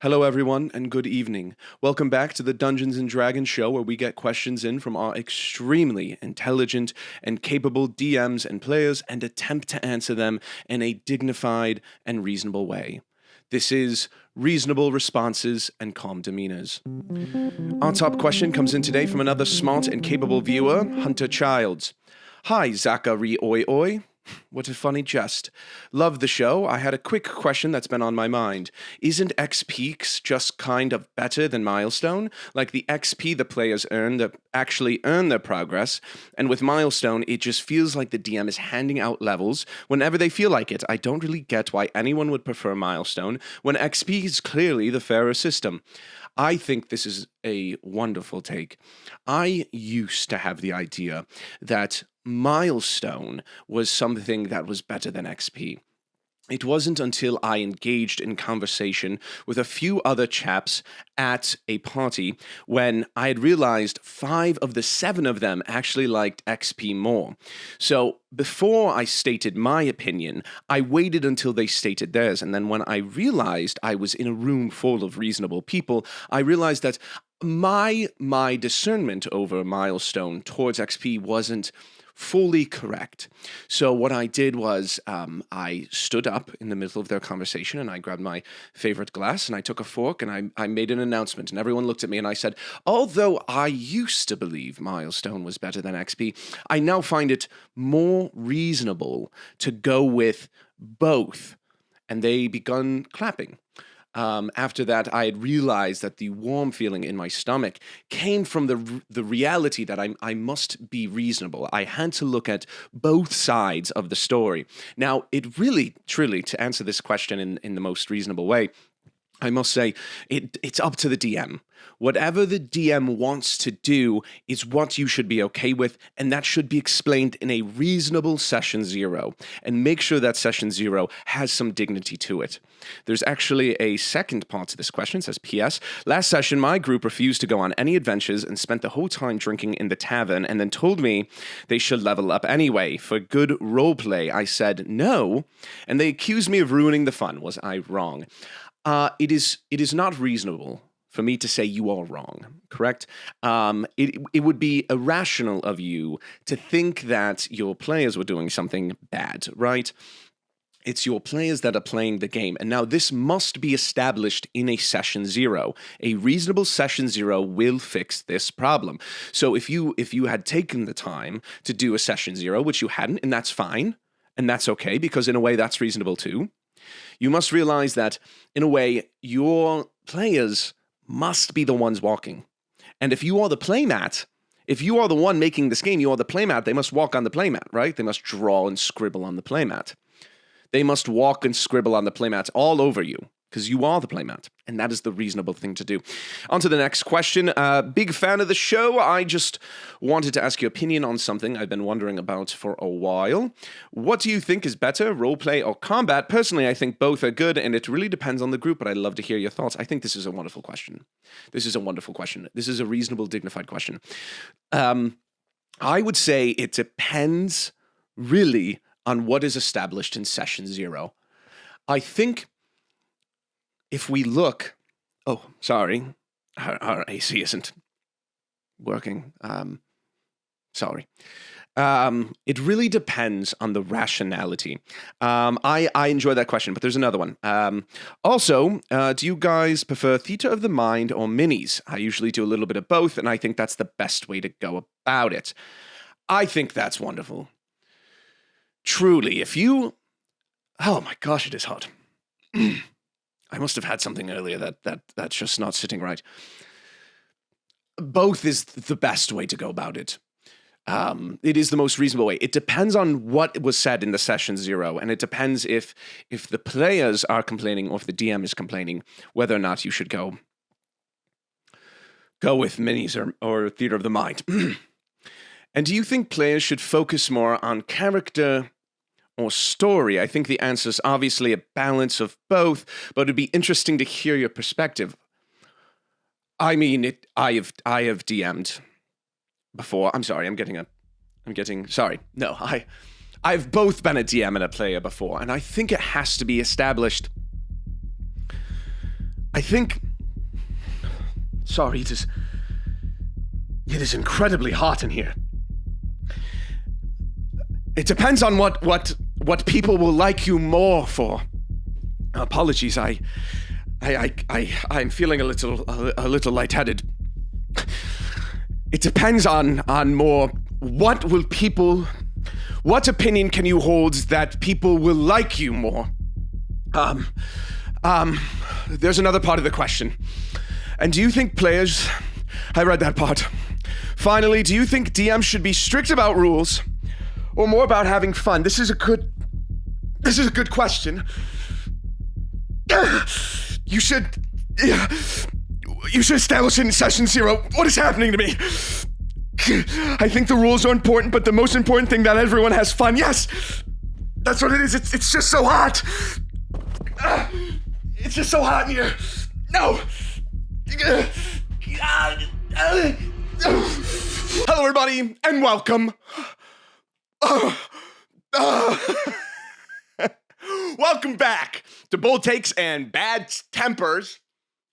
Hello, everyone, and good evening. Welcome back to the Dungeons and Dragons show, where we get questions in from our extremely intelligent and capable DMs and players and attempt to answer them in a dignified and reasonable way. This is Reasonable Responses and Calm Demeanors. Our top question comes in today from another smart and capable viewer, Hunter Childs. Hi, Zachary Oi Oi. What a funny jest. Love the show. I had a quick question that's been on my mind. Isn't XP just kind of better than Milestone? Like the XP the players earn that actually earn their progress, and with Milestone, it just feels like the DM is handing out levels whenever they feel like it. I don't really get why anyone would prefer Milestone when XP is clearly the fairer system. I think this is a wonderful take. I used to have the idea that Milestone was something that was better than XP. It wasn't until I engaged in conversation with a few other chaps at a party when I had realized 5 of the 7 of them actually liked XP more. So before I stated my opinion, I waited until they stated theirs. And then when I realized I was in a room full of reasonable people, I realized that my discernment over Milestone towards XP wasn't fully correct. So what I did was I stood up in the middle of their conversation and I grabbed my favorite glass and I took a fork and I made an announcement, and everyone looked at me and I said, although I used to believe Milestone was better than XP, I now find it more reasonable to go with both. And they begun clapping. After that, I had realized that the warm feeling in my stomach came from the reality that I must be reasonable. I had to look at both sides of the story. Now, it really, truly, to answer this question in the most reasonable way, I must say, it's up to the DM. Whatever the DM wants to do is what you should be okay with, and that should be explained in a reasonable session 0. And make sure that session 0 has some dignity to it. There's actually a second part to this question. It says, P.S. Last session, my group refused to go on any adventures and spent the whole time drinking in the tavern, and then told me they should level up anyway. For good roleplay, I said no, and they accused me of ruining the fun. Was I wrong? It is not reasonable for me to say you are wrong, correct? It would be irrational of you to think that your players were doing something bad, right? It's your players that are playing the game. And now this must be established in a session 0. A reasonable session 0 will fix this problem. So if you had taken the time to do a session 0, which you hadn't, and that's fine, and that's okay, because in a way that's reasonable too, you must realize that, in a way, your players must be the ones walking. And if you are the playmat, if you are the one making this game, you are the playmat, they must walk on the playmat, right? They must draw and scribble on the playmat. They must walk and scribble on the playmat all over you, because you are the playmat, and that is the reasonable thing to do. On to the next question. Big fan of the show. I just wanted to ask your opinion on something I've been wondering about for a while. What do you think is better, roleplay or combat? Personally, I think both are good, and it really depends on the group, but I'd love to hear your thoughts. I think this is a wonderful question. This is a reasonable, dignified question. I would say it depends really on what is established in session 0. I think if we look, sorry, our AC isn't working. Sorry. It really depends on the rationality. I enjoy that question, but there's another one. Also, do you guys prefer theater of the mind or minis? I usually do a little bit of both, and I think that's the best way to go about it. I think that's wonderful. Truly, oh my gosh, it is hot. I must have had something earlier that's just not sitting right. Both is the best way to go about it. It is the most reasonable way. It depends on what was said in the session 0, and it depends if the players are complaining or if the DM is complaining, whether or not you should go with minis or theater of the mind. And do you think players should focus more on character or story? I think the answer is obviously a balance of both, but it'd be interesting to hear your perspective. I mean, I have DM'd before. I'm sorry, I've both been a DM and a player before, and I think it has to be established I think... Sorry, it is incredibly hot in here. It depends on what people will like you more for. Apologies, I'm feeling a little lightheaded. It depends on more what opinion can you hold that people will like you more? There's another part of the question. And do you think players... I read that part. Finally, do you think DMs should be strict about rules or more about having fun? This is a good question. You should establish it in session 0. What is happening to me? I think the rules are important, but the most important thing that everyone has fun. Yes, that's what it is. It's just so hot. It's just so hot in here. No. Hello, everybody, and welcome. Welcome back to BoldTakes and Bad Tempers.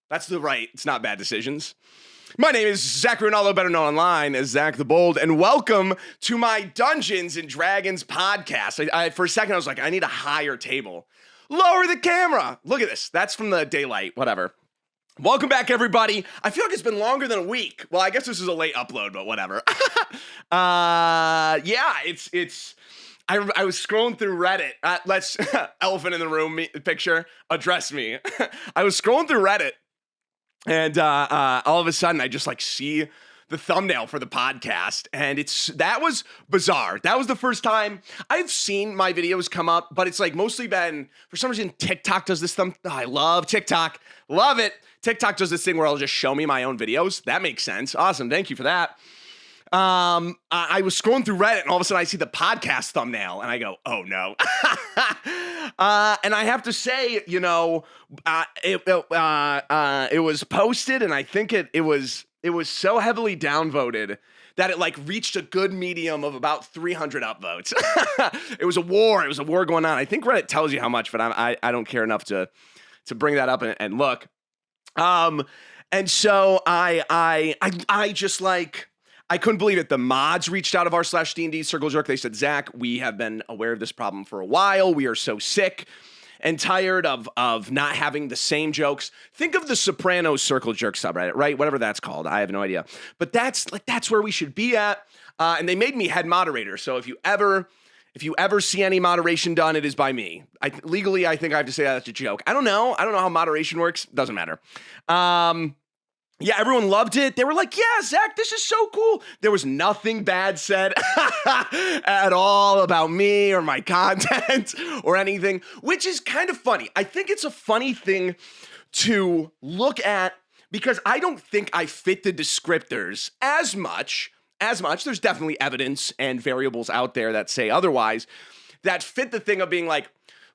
That's it's not Bad Decisions. My name is Zach Ronaldo, better known online as Zach the Bold, and welcome to my Dungeons and Dragons podcast. I for a second, I was like, I need a higher table. Lower the camera. Look at this. That's from the daylight, whatever. Welcome back, everybody. I feel like it's been longer than a week. Well, I guess this is a late upload, but whatever. Yeah, it's. I was scrolling through Reddit. Let's elephant in the room picture. Address me. I was scrolling through Reddit, and all of a sudden, I just see the thumbnail for the podcast, and that was bizarre. That was the first time I've seen my videos come up, but it's mostly been, for some reason, TikTok does this I love TikTok. Love it. TikTok does this thing where it'll just show me my own videos. That makes sense. Awesome. Thank you for that. I was scrolling through Reddit, and all of a sudden I see the podcast thumbnail, and I go, oh no. And I have to say, it was posted, and I think it was so heavily downvoted that it reached a good medium of about 300 upvotes. It was a war going on. I think Reddit tells you how much, but I don't care enough to bring that up and look. And so I just I couldn't believe it. The mods reached out of r/D&D Circle Jerk. They said, Zach, we have been aware of this problem for a while. We are so sick and tired of not having the same jokes. Think of the Sopranos Circle Jerk subreddit, right? Whatever that's called. I have no idea. But that's where we should be at. And they made me head moderator. So if you ever see any moderation done, it is by me. Legally, I think I have to say that's a joke. I don't know how moderation works. Doesn't matter. Yeah, everyone loved it. They were like, yeah, Zach, this is so cool. There was nothing bad said at all about me or my content or anything, which is kind of funny. I think it's a funny thing to look at because I don't think I fit the descriptors as much. There's definitely evidence and variables out there that say otherwise that fit the thing of being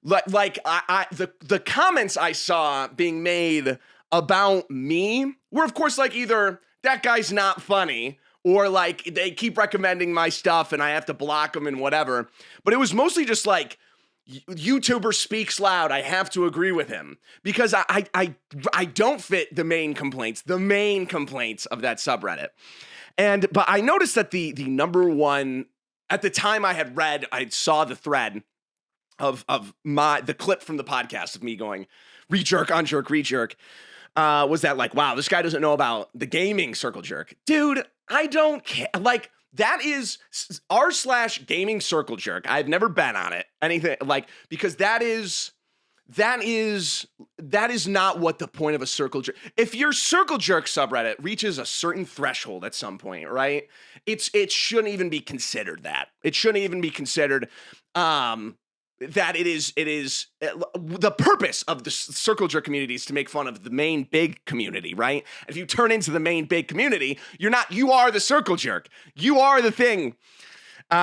the comments I saw being made about me were, of course, either that guy's not funny or they keep recommending my stuff and I have to block them and whatever. But it was mostly just YouTuber speaks loud. I have to agree with him because I don't fit the main complaints of that subreddit. But I noticed that the number one, at the time I saw the thread of the clip from the podcast of me going, re-jerk, un-jerk, re-jerk, was that wow, this guy doesn't know about the gaming Circle Jerk. Dude, I don't care. That is r/gaming Circle Jerk. I've never been on it. Anything because that is not what the point of a Circle Jerk. If your Circle Jerk subreddit reaches a certain threshold at some point, right? It shouldn't even be considered that. It shouldn't even be considered that it is the purpose of the Circle Jerk community is to make fun of the main big community, right? If you turn into the main big community, you are the Circle Jerk. You are the thing. So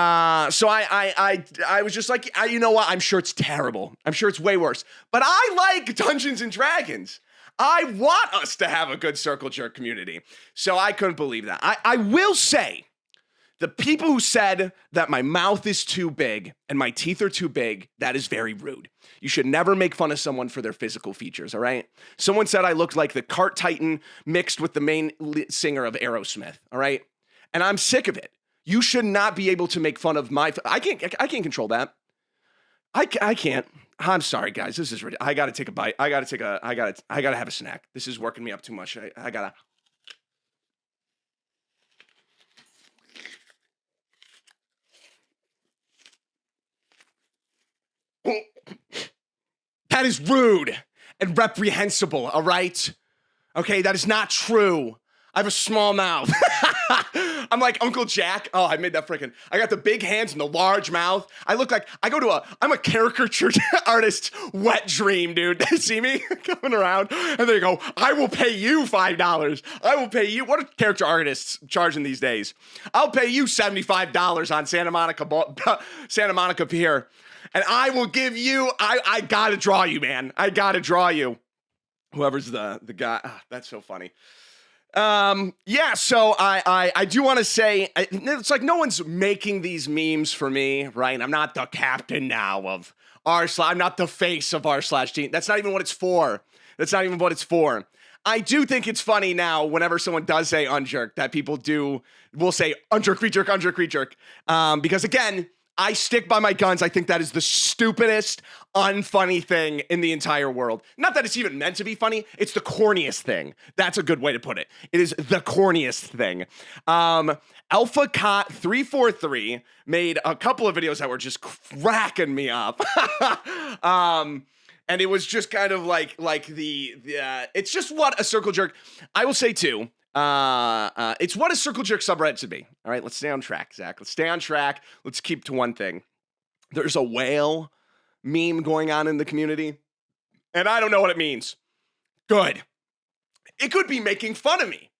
I was just you know what? I'm sure it's terrible. I'm sure it's way worse. But I like Dungeons and Dragons. I want us to have a good Circle Jerk community. So I couldn't believe that. I will say, The people who said that my mouth is too big and my teeth are too big, that is very rude. You should never make fun of someone for their physical features, all right? Someone said I looked like the Cart Titan mixed with the main singer of Aerosmith, all right? And I'm sick of it. You should not be able to make fun of I can't control that. I can't. I'm sorry, guys. This is ridiculous. I got to take a bite. I got to have a snack. This is working me up too much. I got to. That is rude and reprehensible, all right? Okay, that is not true. I have a small mouth. I'm like Uncle Jack. Oh, I made that freaking. I got the big hands and the large mouth. I look like I'm a caricature artist's wet dream, dude. They see me coming around and they go, I will pay you $5. I will pay you. What are character artists charging these days? I'll pay you $75 on Santa Monica Pier. And I will give you, I gotta draw you, man. I gotta draw you. Whoever's the guy. That's so funny. Yeah, so I do want to say, it's like no one's making these memes for me, right? I'm not the captain now of I'm not the face of r/team. That's not even what it's for. That's not even what it's for. I do think it's funny now whenever someone does say unjerk that people will say unjerk, rejerk. Because again, I stick by my guns. I think that is the stupidest, unfunny thing in the entire world. Not that it's even meant to be funny. It's the corniest thing. That's a good way to put it. It is the corniest thing. AlphaCot343 made a couple of videos that were just cracking me up. And it was just kind of like it's just what a circle jerk. I will say too. It's what a circle jerk subreddit should be. All right, let's stay on track, Zach. Let's stay on track. Let's keep to one thing. There's a whale meme going on in the community, and I don't know what it means. Good. It could be making fun of me.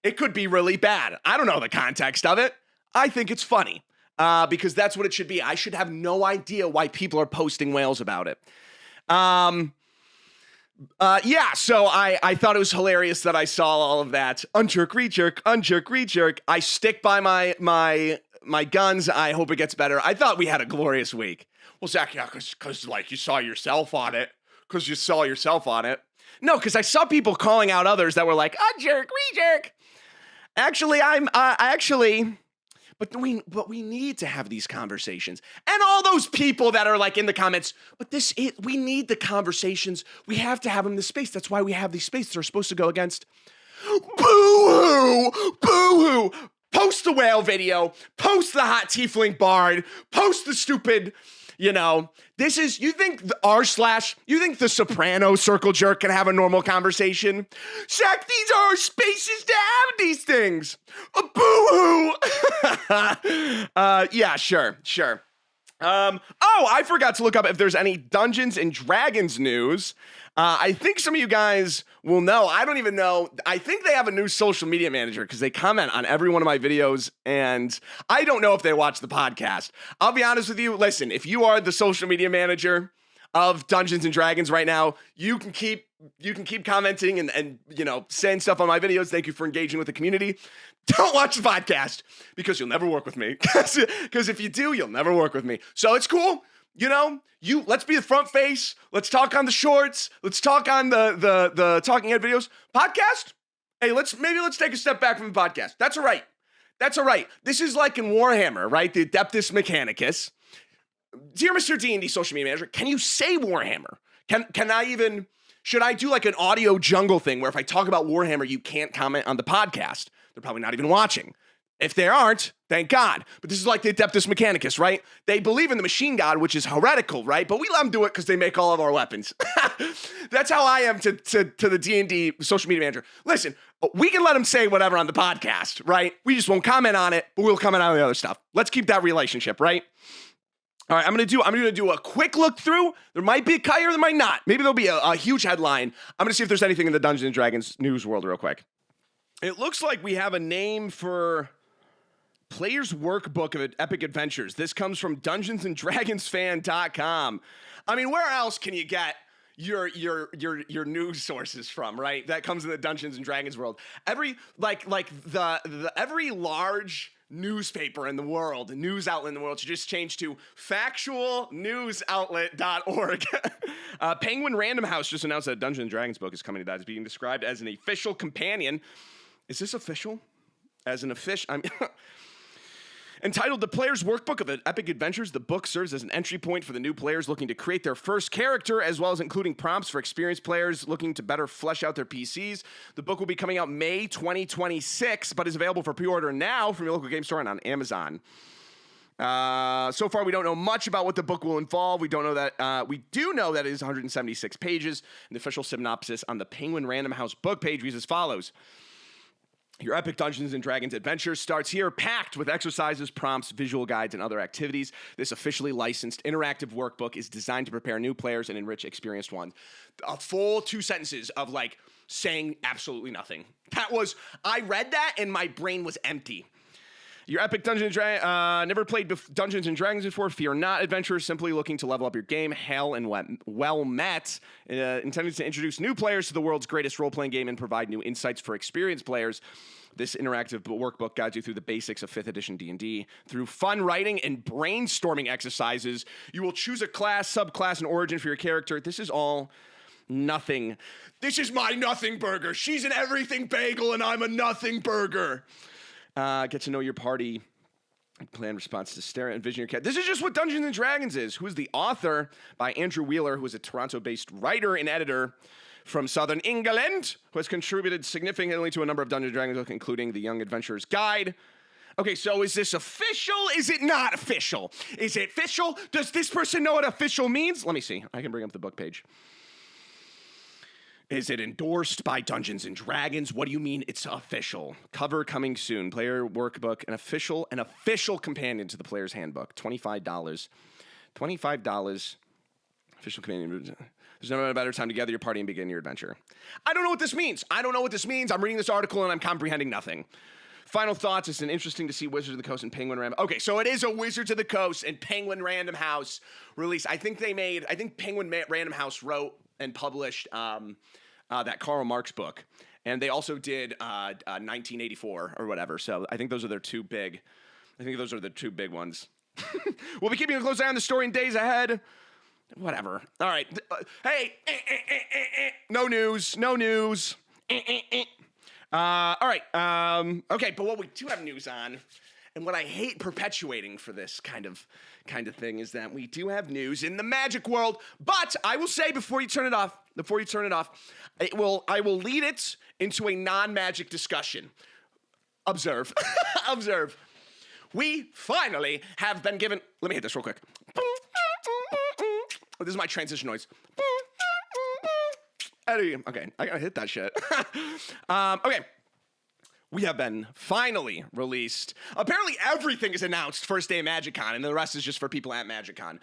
It could be really bad. I don't know the context of it. I think it's funny because that's what it should be. I should have no idea why people are posting whales about it. Yeah, so I thought it was hilarious that I saw all of that. Unjerk, rejerk. I stick by my guns. I hope it gets better. I thought we had a glorious week. Well, Zach, yeah, because like you saw yourself on it. No, because I saw people calling out others that were like, unjerk, rejerk. Actually, but we need to have these conversations. And all those people that are like in the comments, we need the conversations. We have to have them in the space. That's why we have these spaces. They're supposed to go against boo-hoo, boo-hoo. Post the whale video, post the hot tiefling bard, post the stupid, this is, you think the Soprano circle jerk can have a normal conversation? Zach, these are our spaces to have these things. Boo-hoo. Yeah, sure. I forgot to look up if there's any Dungeons and Dragons news. I think some of you guys will know. I don't even know. I think they have a new social media manager because they comment on every one of my videos, and I don't know if they watch the podcast. I'll be honest with you. Listen, if you are the social media manager of Dungeons and Dragons right now, you can keep commenting and saying stuff on my videos. Thank you for engaging with the community. Don't watch the podcast because you'll never work with me. Because if you do, you'll never work with me. So it's cool. Let's be the front face. Let's talk on the shorts. Let's talk on the talking head videos. Podcast? Hey, let's take a step back from the podcast. That's all right. This is like in Warhammer, right? The Adeptus Mechanicus. Dear Mr. D&D social media manager, can you say Warhammer? Should I do like an audio jungle thing where if I talk about Warhammer, you can't comment on the podcast? They're probably not even watching. If they aren't, thank God. But this is like the Adeptus Mechanicus, right? They believe in the machine god, which is heretical, right? But we let them do it because they make all of our weapons. That's how I am to the D&D social media manager. Listen, we can let them say whatever on the podcast, right? We just won't comment on it, but we'll comment on the other stuff. Let's keep that relationship, right? All right, I'm gonna do a quick look through. There might be a Kai or there might not. Maybe there'll be a huge headline. I'm gonna see if there's anything in the Dungeons and Dragons news world real quick. It looks like we have a name for Player's Workbook of Epic Adventures. This comes from DungeonsandDragonsFan.com. I mean, where else can you get, your news sources from, right? That comes in the Dungeons and Dragons world. Every every large newspaper in the world, news outlet in the world, should just change to factualnewsoutlet.org. Penguin Random House just announced that a Dungeons and Dragons book is coming to that. It's being described as an official companion. Is this official? As an official, entitled The Player's Workbook of Epic Adventures, the book serves as an entry point for the new players looking to create their first character, as well as including prompts for experienced players looking to better flesh out their PCs. The book will be coming out May 2026, but is available for pre-order now from your local game store and on Amazon. So far, we don't know much about what the book will involve. We don't know that. We do know that it is 176 pages. And the official synopsis on the Penguin Random House book page reads as follows. Your epic Dungeons & Dragons adventure starts here, packed with exercises, prompts, visual guides, and other activities. This officially licensed interactive workbook is designed to prepare new players and enrich experienced ones. A full 2 sentences of, like, saying absolutely nothing. I read that and my brain was empty. Your epic Dungeons & Dragons, never played Dungeons & Dragons before? Fear not, adventurers simply looking to level up your game. Hail and well met. Intended to introduce new players to the world's greatest role-playing game and provide new insights for experienced players. This interactive workbook guides you through the basics of 5th edition D&D. Through fun writing and brainstorming exercises, you will choose a class, subclass, and origin for your character. This is all nothing. This is my nothing burger. She's an everything bagel and I'm a nothing burger. Get to know your party, plan response to stare and envision your cat. This is just what Dungeons and Dragons is. Who is the author? By Andrew Wheeler, who is a Toronto-based writer and editor from Southern England, who has contributed significantly to a number of Dungeons and Dragons books, including The Young Adventurer's Guide. Okay, so is this official? Is it not official? Is it official? Does this person know what official means? Let me see. I can bring up the book page. Is it endorsed by Dungeons and Dragons? What do you mean it's official? Cover coming soon. Player workbook, an official companion to the player's handbook. $25. $25. Official companion. There's never been a better time to gather your party and begin your adventure. I don't know what this means. I'm reading this article and I'm comprehending nothing. Final thoughts. It's interesting to see Wizards of the Coast and Penguin Random. Okay, so it is a Wizards of the Coast and Penguin Random House release. I think Penguin Random House wrote and published that Karl Marx book. And they also did 1984 or whatever. So I think those are the two big ones. We'll be keeping a close eye on the story in days ahead. Whatever. All right. Hey. No news. All right. Okay, but what we do have news on, and what I hate perpetuating for this kind of thing, is that we do have news in the magic world. But I will say before you turn it off, I will lead it into a non-magic discussion. Observe. Observe. We finally have been given. Let me hit this real quick. This is my transition noise. Okay, I gotta hit that shit. Okay. We have been finally released. Apparently everything is announced first day of MagicCon, and the rest is just for people at MagicCon.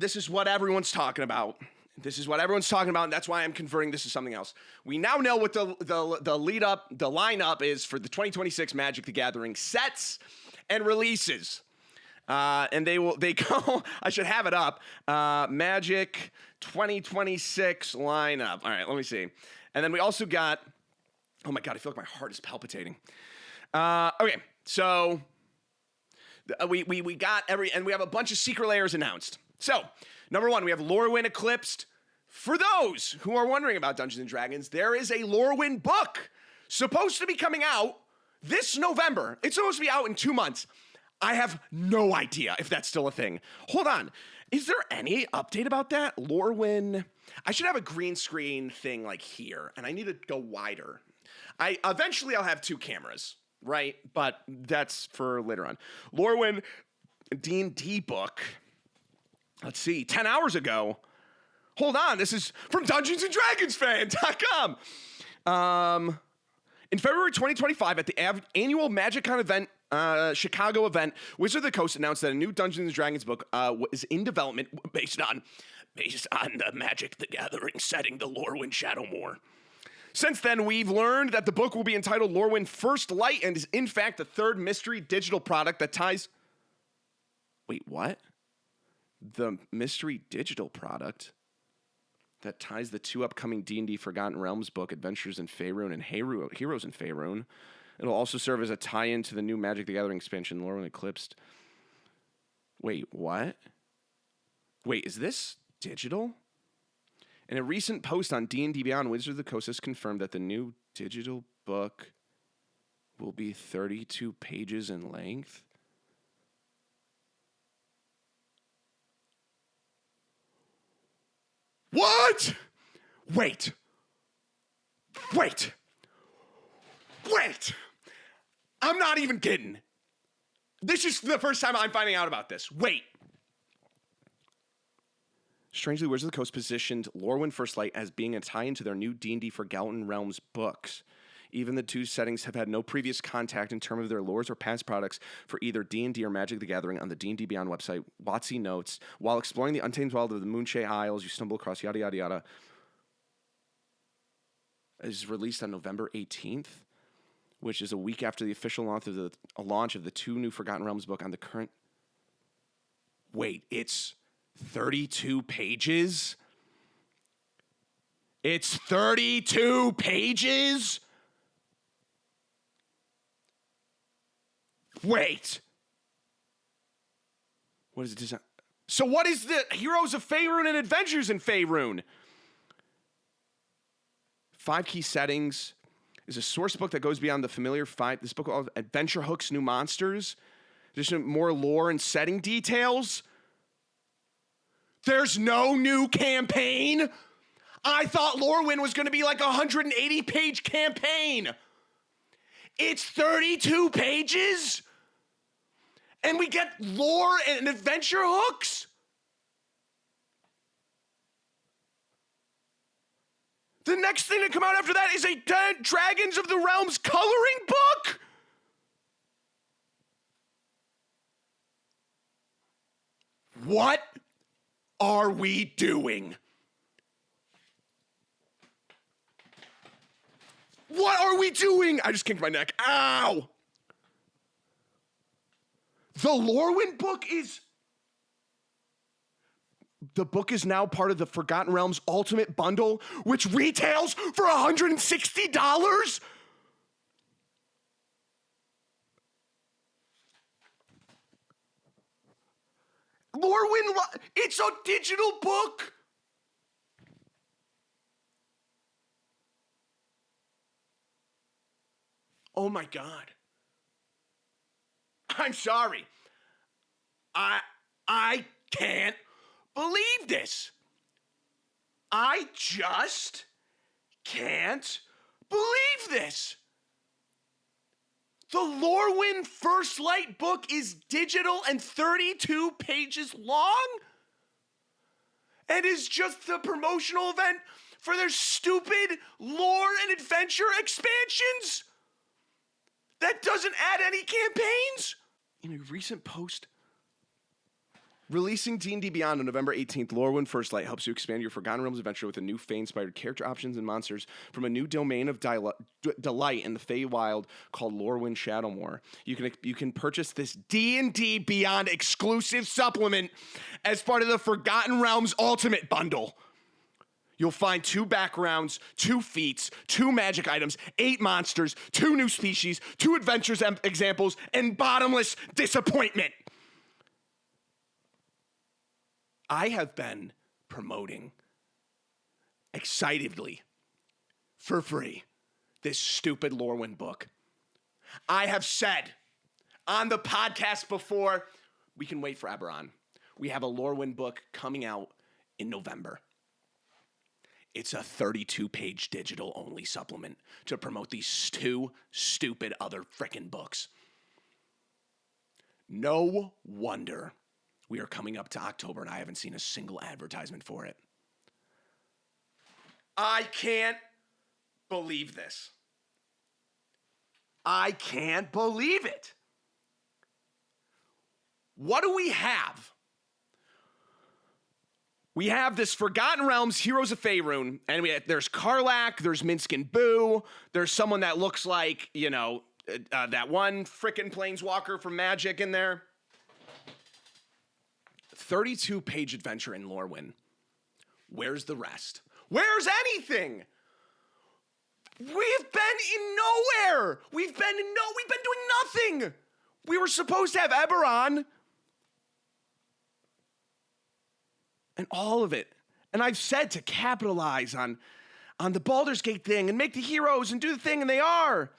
This is what everyone's talking about. And that's why I'm converting this to something else. We now know what the lineup is for the 2026 Magic the Gathering sets and releases. And they go, I should have it up, Magic 2026 lineup. All right, let me see. And then we also got, oh my God, I feel like my heart is palpitating. Okay, so we got and we have a bunch of secret layers announced. So, number one, we have Lorwyn Eclipsed. For those who are wondering about Dungeons and Dragons, there is a Lorwyn book supposed to be coming out this November. It's supposed to be out in 2 months. I have no idea if that's still a thing. Hold on. Is there any update about that? Lorwyn. I should have a green screen thing like here, and I need to go wider. Eventually I'll have 2 cameras, right? But that's for later on. Lorwyn D&D book. Let's see. 10 hours ago. Hold on. This is from DungeonsandDragonsFan.com. In February 2025, at the annual MagicCon event, Chicago event, Wizard of the Coast announced that a new Dungeons & Dragons book was in development based on the Magic the Gathering setting, the Lorwyn Shadowmoor. Since then, we've learned that the book will be entitled Lurin First Light and is in fact the third mystery digital product that ties... Wait, what? the mystery digital product that ties the two upcoming D&D Forgotten Realms book, Adventures in Faerun and Heroes in Faerun. It'll also serve as a tie-in to the new Magic the Gathering expansion, Lorwyn Eclipsed. Wait, what? Wait, is this digital? In a recent post on D&D Beyond, Wizards of the Coast has confirmed that the new digital book will be 32 pages in length. What? Wait. I'm not even kidding. This is the first time I'm finding out about this. Wait. Strangely, Wizards of the Coast positioned Lurin First Light as being a tie-in to their new D&D Forgotten Realms books. Even the two settings have had no previous contact in terms of their lores or past products for either D&D or Magic the Gathering. On the D&D Beyond website, Watsy notes, while exploring the untamed wild of the Moonshade Isles, you stumble across yada yada yada. It is released on November 18th, which is a week after the official launch of the two new Forgotten Realms book on the current... Wait, it's 32 pages? It's 32 pages? Wait. What is it? So what is the Heroes of Faerun and Adventures in Faerun? 5 key settings. Is a source book that goes beyond the familiar 5. This book called Adventure Hooks New Monsters. There's more lore and setting details. There's no new campaign. I thought Lorwyn was going to be like a 180-page campaign. It's 32 pages? And we get lore and adventure hooks? The next thing to come out after that is a Dragons of the Realms coloring book? What are we doing? What are we doing? I just kicked my neck. Ow! The Lorwyn book is... The book is now part of the Forgotten Realms Ultimate Bundle, which retails for $160? Lorwyn, it's a digital book. Oh my God. I'm sorry. I can't believe this. I just can't believe this. The Lorwyn First Light book is digital and 32 pages long and is just the promotional event for their stupid lore and adventure expansions that doesn't add any campaigns. In a recent post releasing D&D Beyond on November 18th, Lorwyn First Light helps you expand your Forgotten Realms adventure with a new Fae-inspired character options and monsters from a new domain of delight in the Feywild called Lorwyn Shadowmoor. You can purchase this D&D Beyond exclusive supplement as part of the Forgotten Realms Ultimate Bundle. You'll find 2 backgrounds, 2 feats, 2 magic items, 8 monsters, 2 new species, 2 adventures examples, and bottomless disappointment. I have been promoting excitedly for free this stupid Lorwyn book. I have said on the podcast before, we can wait for Eberron. We have a Lorwyn book coming out in November. It's a 32-page digital-only supplement to promote these 2 stupid other frickin' books. No wonder we are coming up to October and I haven't seen a single advertisement for it. I can't believe this. I can't believe it. What do we have? We have this Forgotten Realms Heroes of Faerun, and there's Karlach, there's Minskin Boo, there's someone that looks like, that one frickin' planeswalker from Magic in there. 32-page adventure in Lorwyn. Where's the rest? Where's anything? We've been in nowhere. We've been doing nothing. We were supposed to have Eberron. And all of it. And I've said to capitalize on the Baldur's Gate thing and make the heroes and do the thing, and they are.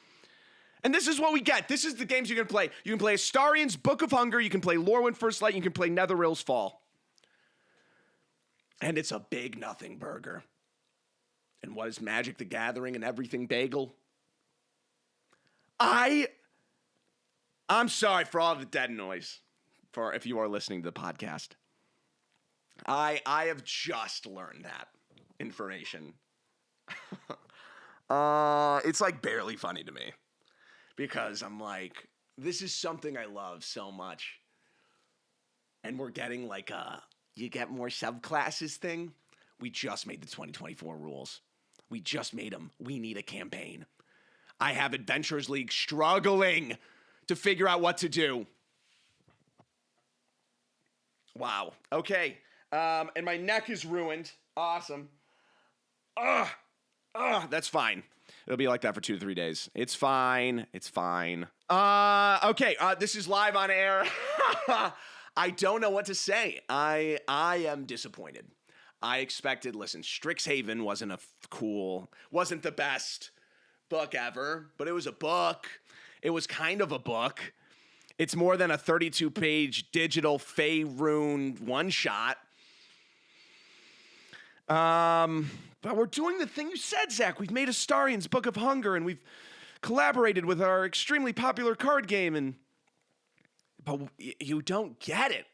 And this is what we get. This is the games you can play. You can play Astarion's Book of Hunger. You can play Lurin First Light. You can play Netherill's Fall. And it's a big nothing burger. And what is Magic the Gathering and everything bagel? I'm sorry for all the dead noise, for if you are listening to the podcast. I have just learned that information. It's like barely funny to me. Because I'm like, this is something I love so much. And we're getting like a, you get more subclasses thing. We just made the 2024 rules. We just made them. We need a campaign. I have Adventurers League struggling to figure out what to do. Wow. Okay. And my neck is ruined. Awesome. That's fine. It'll be like that for 2 to 3 days. It's fine. It's fine. Okay. This is live on air. I don't know what to say. I am disappointed. I expected, listen, Strixhaven wasn't wasn't the best book ever, but it was a book. It was kind of a book. It's more than a 32-page digital Faerun one-shot. But we're doing the thing you said, Zach. We've made Astarion's Book of Hunger, and we've collaborated with our extremely popular card game, but you don't get it.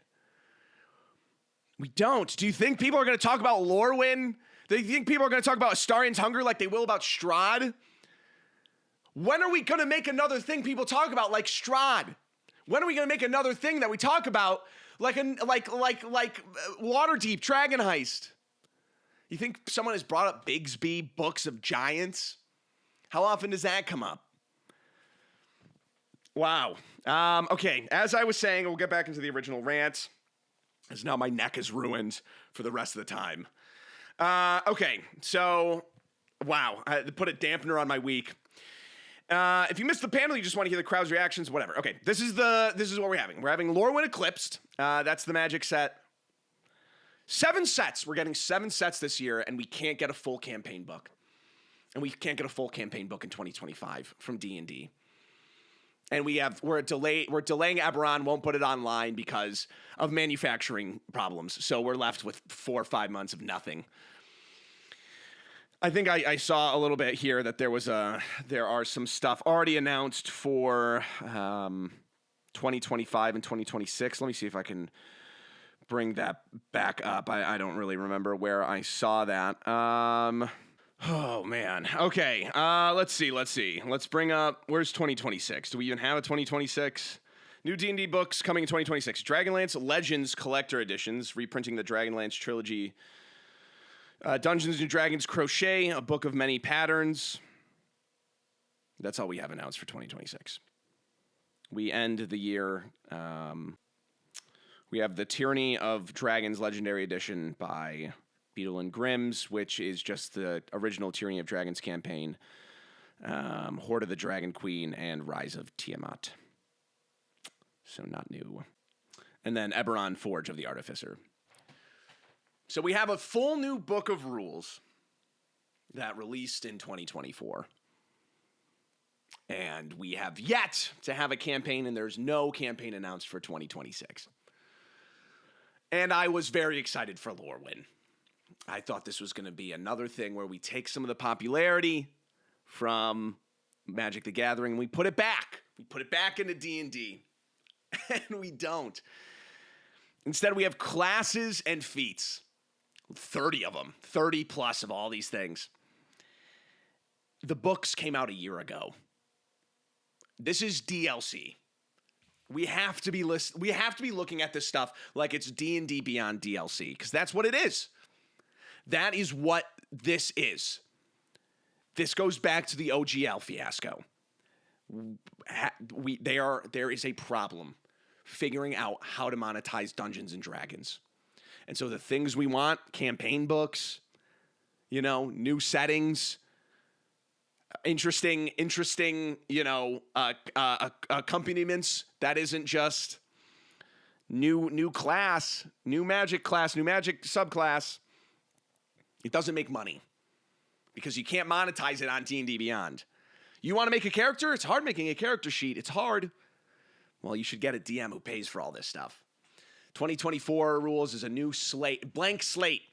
We don't. Do you think people are going to talk about Lorwyn? Do you think people are going to talk about Astarion's Hunger like they will about Strahd? When are we going to make another thing people talk about like Strahd? When are we going to make another thing that we talk about like Waterdeep Dragon Heist? You think someone has brought up Bigsby Books of Giants? How often does that come up? Wow. Okay, as I was saying, we'll get back into the original rant, as now my neck is ruined for the rest of the time. Okay, so, wow. I had to put a dampener on my week. If you missed the panel, you just want to hear the crowd's reactions, whatever. Okay, this is what we're having. We're having Lorwyn Eclipsed. That's the Magic set. 7 sets. We're getting 7 sets this year, and we can't get a full campaign book. And we can't get a full campaign book in 2025 from D&D. And we're delaying Eberron, won't put it online because of manufacturing problems. So we're left with 4 or 5 months of nothing. I think I saw a little bit here that there are some stuff already announced for 2025 and 2026. Let me see if I can bring that back up. I don't really remember where I saw that. Oh, man. Okay, let's see. Let's bring up, where's 2026? Do we even have a 2026? New D&D books coming in 2026. Dragonlance Legends Collector Editions, reprinting the Dragonlance trilogy. Dungeons & Dragons Crochet, a book of many patterns. That's all we have announced for 2026. We end the year... we have the Tyranny of Dragons Legendary Edition by Beadle and Grimm's, which is just the original Tyranny of Dragons campaign, Horde of the Dragon Queen, and Rise of Tiamat. So not new. And then Eberron Forge of the Artificer. So we have a full new book of rules that released in 2024. And we have yet to have a campaign, and there's no campaign announced for 2026. And I was very excited for Lorwyn. I thought this was going to be another thing where we take some of the popularity from Magic the Gathering and we put it back. We put it back into D&D. And we don't. Instead, we have classes and feats. 30 of them. 30 plus of all these things. The books came out a year ago. This is DLC. We have to be looking at this stuff like it's D&D Beyond DLC, because that's what it is. That is what this is. This goes back to the OGL fiasco. There is a problem figuring out how to monetize Dungeons and Dragons. And so the things we want, campaign books, new settings, interesting, accompaniments that isn't just new class, new magic subclass. It doesn't make money because you can't monetize it on D&D Beyond. You want to make a character? It's hard making a character sheet. It's hard. Well, you should get a DM who pays for all this stuff. 2024 rules is a new blank slate,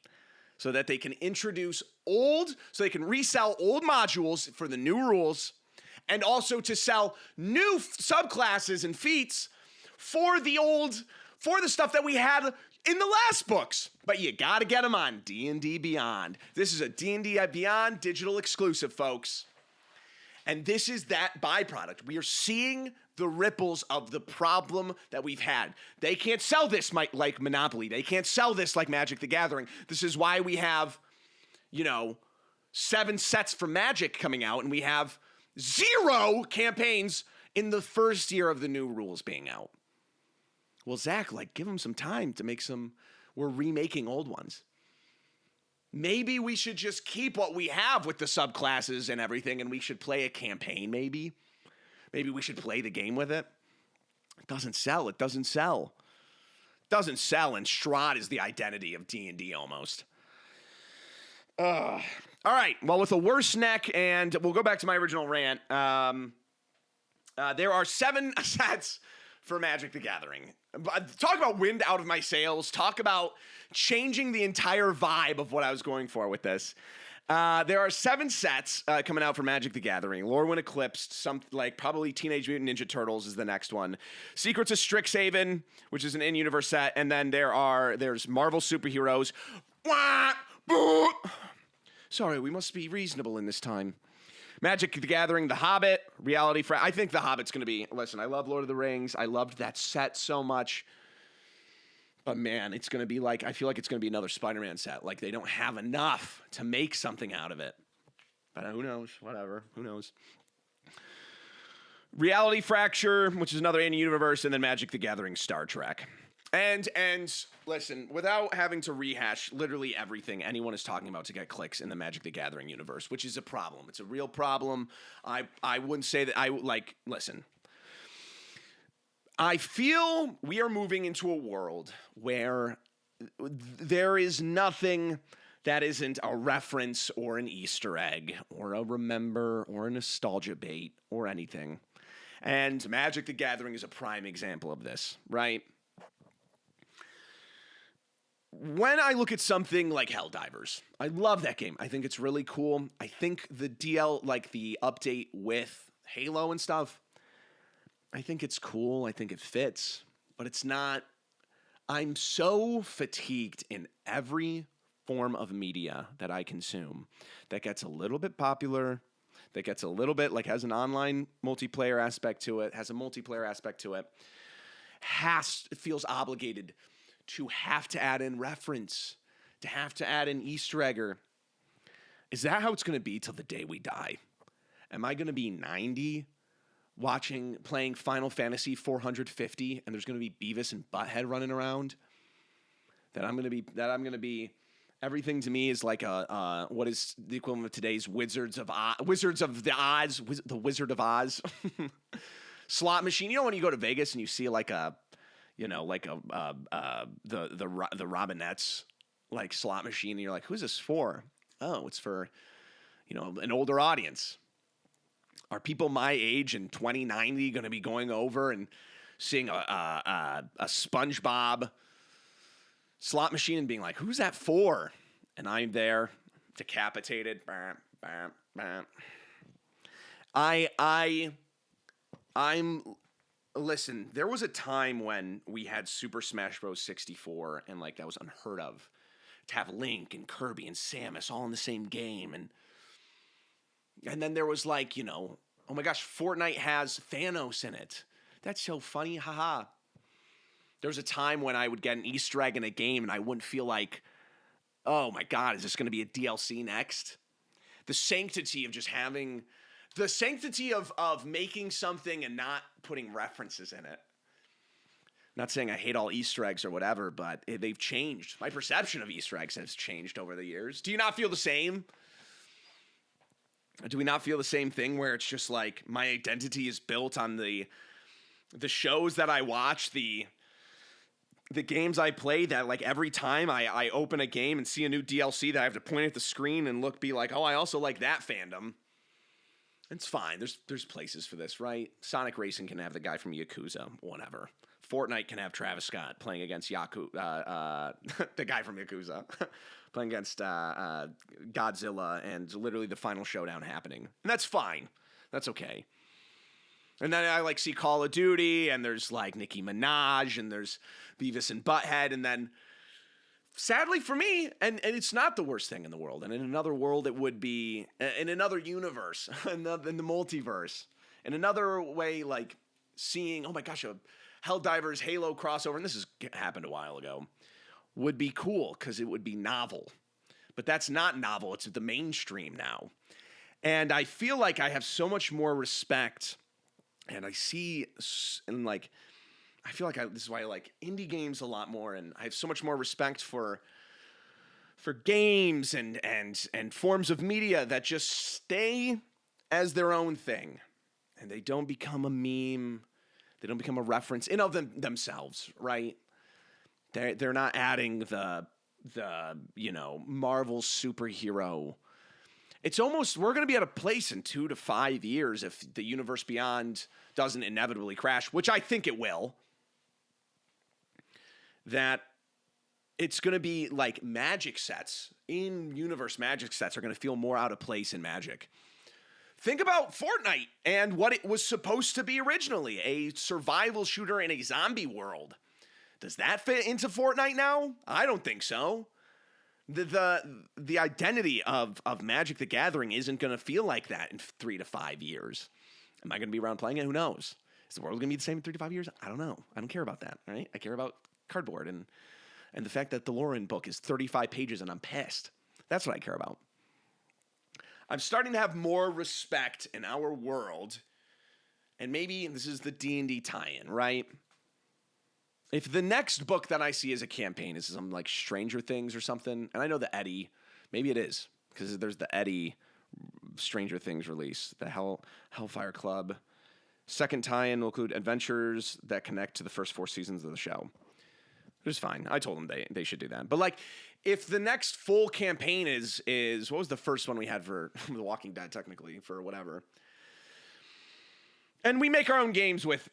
so that they can so they can resell old modules for the new rules, and also to sell new subclasses and feats for the stuff that we had in the last books. But you gotta get them on D&D Beyond. This is a D&D Beyond digital exclusive, folks. And this is that byproduct. We are seeing the ripples of the problem that we've had. They can't sell this like Monopoly. They can't sell this like Magic the Gathering. This is why we have, 7 sets for Magic coming out, and we have 0 campaigns in the first year of the new rules being out. Well, Zach, give them some time to make we're remaking old ones. Maybe we should just keep what we have with the subclasses and everything, and we should play a campaign, maybe. Maybe we should play the game with it. It doesn't sell. And Strahd is the identity of D&D almost. All right, well, with a worse neck, and we'll go back to my original rant, there are 7 sets for Magic the Gathering. Talk about wind out of my sails. Talk about changing the entire vibe of what I was going for with this. There are 7 sets coming out for Magic the Gathering. Lorwyn Eclipsed, probably Teenage Mutant Ninja Turtles is the next one. Secrets of Strixhaven, which is an in-universe set, and then there's Marvel Superheroes. Sorry, we must be reasonable in this time. Magic the Gathering, The Hobbit, Reality I think The Hobbit's going to be... Listen, I love Lord of the Rings. I loved that set so much. But man, it's going to be I feel like it's going to be another Spider-Man set. They don't have enough to make something out of it. But who knows? Whatever. Who knows? Reality Fracture, which is another in-universe, and then Magic the Gathering Star Trek. And listen, without having to rehash literally everything anyone is talking about to get clicks in the Magic the Gathering universe, which is a problem. It's a real problem. I wouldn't say that listen. I feel we are moving into a world where there is nothing that isn't a reference or an Easter egg or a remember or a nostalgia bait or anything. And Magic the Gathering is a prime example of this, right? When I look at something like Helldivers, I love that game. I think it's really cool. I think the the update with Halo and stuff, I think it's cool. I think it fits, but it's not. I'm so fatigued in every form of media that I consume that gets a little bit popular, that gets a little bit has an online multiplayer aspect to it, feels obligated to have to add in reference, to have to add in Easter egg. Is that how it's going to be till the day we die? Am I going to be 90 playing Final Fantasy 450 and there's going to be Beavis and Butthead running around? That I'm going to be everything to me is what is the equivalent of today's Wizards of the Oz slot machine. When you go to Vegas and you see the Robinettes slot machine, and you're like, who's this for? Oh, it's for an older audience. Are people my age in 2090 going to be going over and seeing a SpongeBob slot machine and being like, who's that for? And I'm there, decapitated. Listen, there was a time when we had Super Smash Bros. 64, and that was unheard of. To have Link and Kirby and Samus all in the same game. And then there was oh my gosh, Fortnite has Thanos in it. That's so funny, haha. There was a time when I would get an Easter egg in a game and I wouldn't feel oh my God, is this going to be a DLC next? The sanctity of just having... The sanctity of making something and not putting references in it. Not saying I hate all Easter eggs or whatever, but they've changed. My perception of Easter eggs has changed over the years. Do you not feel the same? Do we not feel the same thing where it's just like my identity is built on the shows that I watch, the games I play, that like every time I open a game and see a new DLC that I have to point at the screen and be like, oh, I also like that fandom. It's fine. There's places for this, right? Sonic Racing can have the guy from Yakuza, whatever. Fortnite can have Travis Scott playing against the guy from Yakuza, playing against Godzilla, and literally the final showdown happening. And that's fine. That's okay. And then I like see Call of Duty, and there's like Nicki Minaj, and there's Beavis and Butthead, and then sadly for me, and it's not the worst thing in the world, and in another world it would be, in another universe, in the multiverse, in another way, like seeing, oh my gosh, a Helldivers Halo crossover, and this has happened a while ago, would be cool because it would be novel. But that's not novel, it's the mainstream now. And I feel like I have so much more respect, and I see, and like, I feel like this is why I like indie games a lot more, and I have so much more respect for games and forms of media that just stay as their own thing, and they don't become a meme, they don't become a reference in of themselves, right? They're not adding the Marvel superhero. It's almost, we're going to be at a place in 2 to 5 years if the universe beyond doesn't inevitably crash, which I think it will, that it's going to be like Magic sets, in-universe Magic sets are going to feel more out of place in Magic. Think about Fortnite and what it was supposed to be originally, a survival shooter in a zombie world. Does that fit into Fortnite now? I don't think so. The identity of Magic the Gathering isn't going to feel like that in 3 to 5 years. Am I going to be around playing it? Who knows? Is the world going to be the same in 3 to 5 years? I don't know. I don't care about that, right? I care about cardboard and the fact that the Lurin book is 35 pages and I'm pissed. That's what I care about. I'm starting to have more respect in our world, and maybe this is the D&D tie-in, right? If the next book that I see as a campaign is some like Stranger Things or something, and I know the Eddie, maybe it is, because there's the Eddie Stranger Things release, the Hellfire Club. Second tie-in will include adventures that connect to the first 4 seasons of the show. It was fine. I told them they should do that. But like, if the next full campaign is what was the first one we had for The Walking Dead, technically, for whatever. And we make our own games with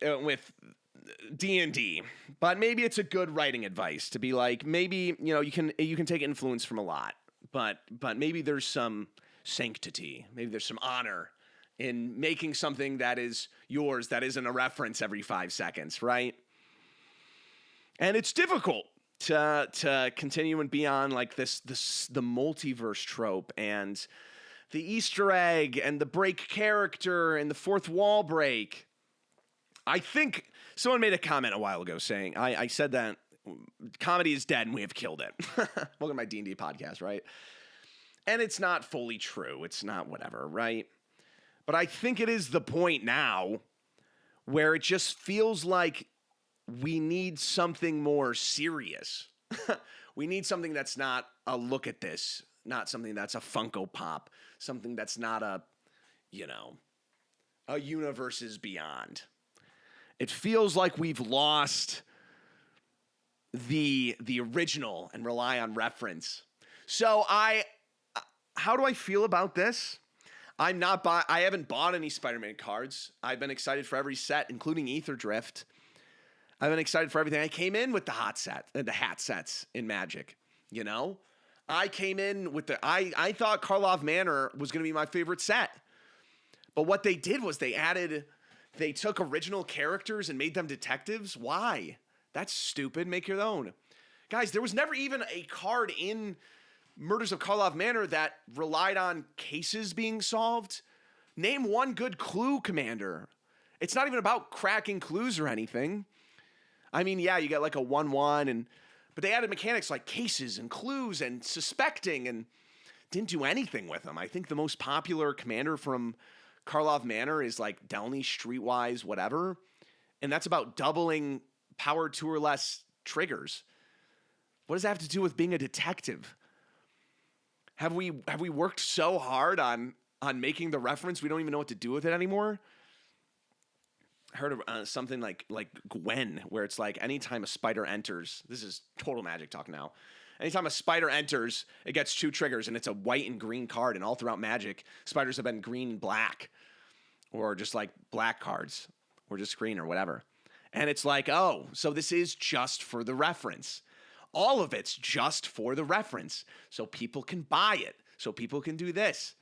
D&D, but maybe it's a good writing advice to be like, maybe, you can take influence from a lot, but maybe there's some sanctity, maybe there's some honor in making something that is yours that isn't a reference every 5 seconds, right? And it's difficult to continue and be on like the multiverse trope and the Easter egg and the break character and the fourth wall break. I think someone made a comment a while ago saying, I said that comedy is dead and we have killed it. Welcome to my D&D podcast, right? And it's not fully true. It's not whatever, right? But I think it is the point now where it just feels like we need something more serious. We need something that's not a look at this, not something that's a Funko Pop, something that's not a universes beyond. It feels like we've lost the original and rely on reference. So how do I feel about this? I haven't bought any Spider-Man cards. I've been excited for every set, including Ether Drift. I've been excited for everything. I came in with the hat sets in Magic, I came in with I thought Karlov Manor was going to be my favorite set. But what they did was they took original characters and made them detectives. Why? That's stupid. Make your own. Guys, there was never even a card in Murders of Karlov Manor that relied on cases being solved. Name one good clue commander. It's not even about cracking clues or anything. I mean, yeah, you get like a 1/1, but they added mechanics like cases and clues and suspecting and didn't do anything with them. I think the most popular commander from Karlov Manor is like Delny, Streetwise, whatever. And that's about doubling power 2 or less triggers. What does that have to do with being a detective? Have we worked so hard on making the reference we don't even know what to do with it anymore? I heard of something like Gwen, where it's like anytime a spider enters, this is total magic talk now. Anytime a spider enters, it gets 2 triggers, and it's a white and green card. And all throughout Magic, spiders have been green and black, or just like black cards, or just green or whatever. And it's like, oh, so this is just for the reference. All of it's just for the reference, so people can buy it, so people can do this.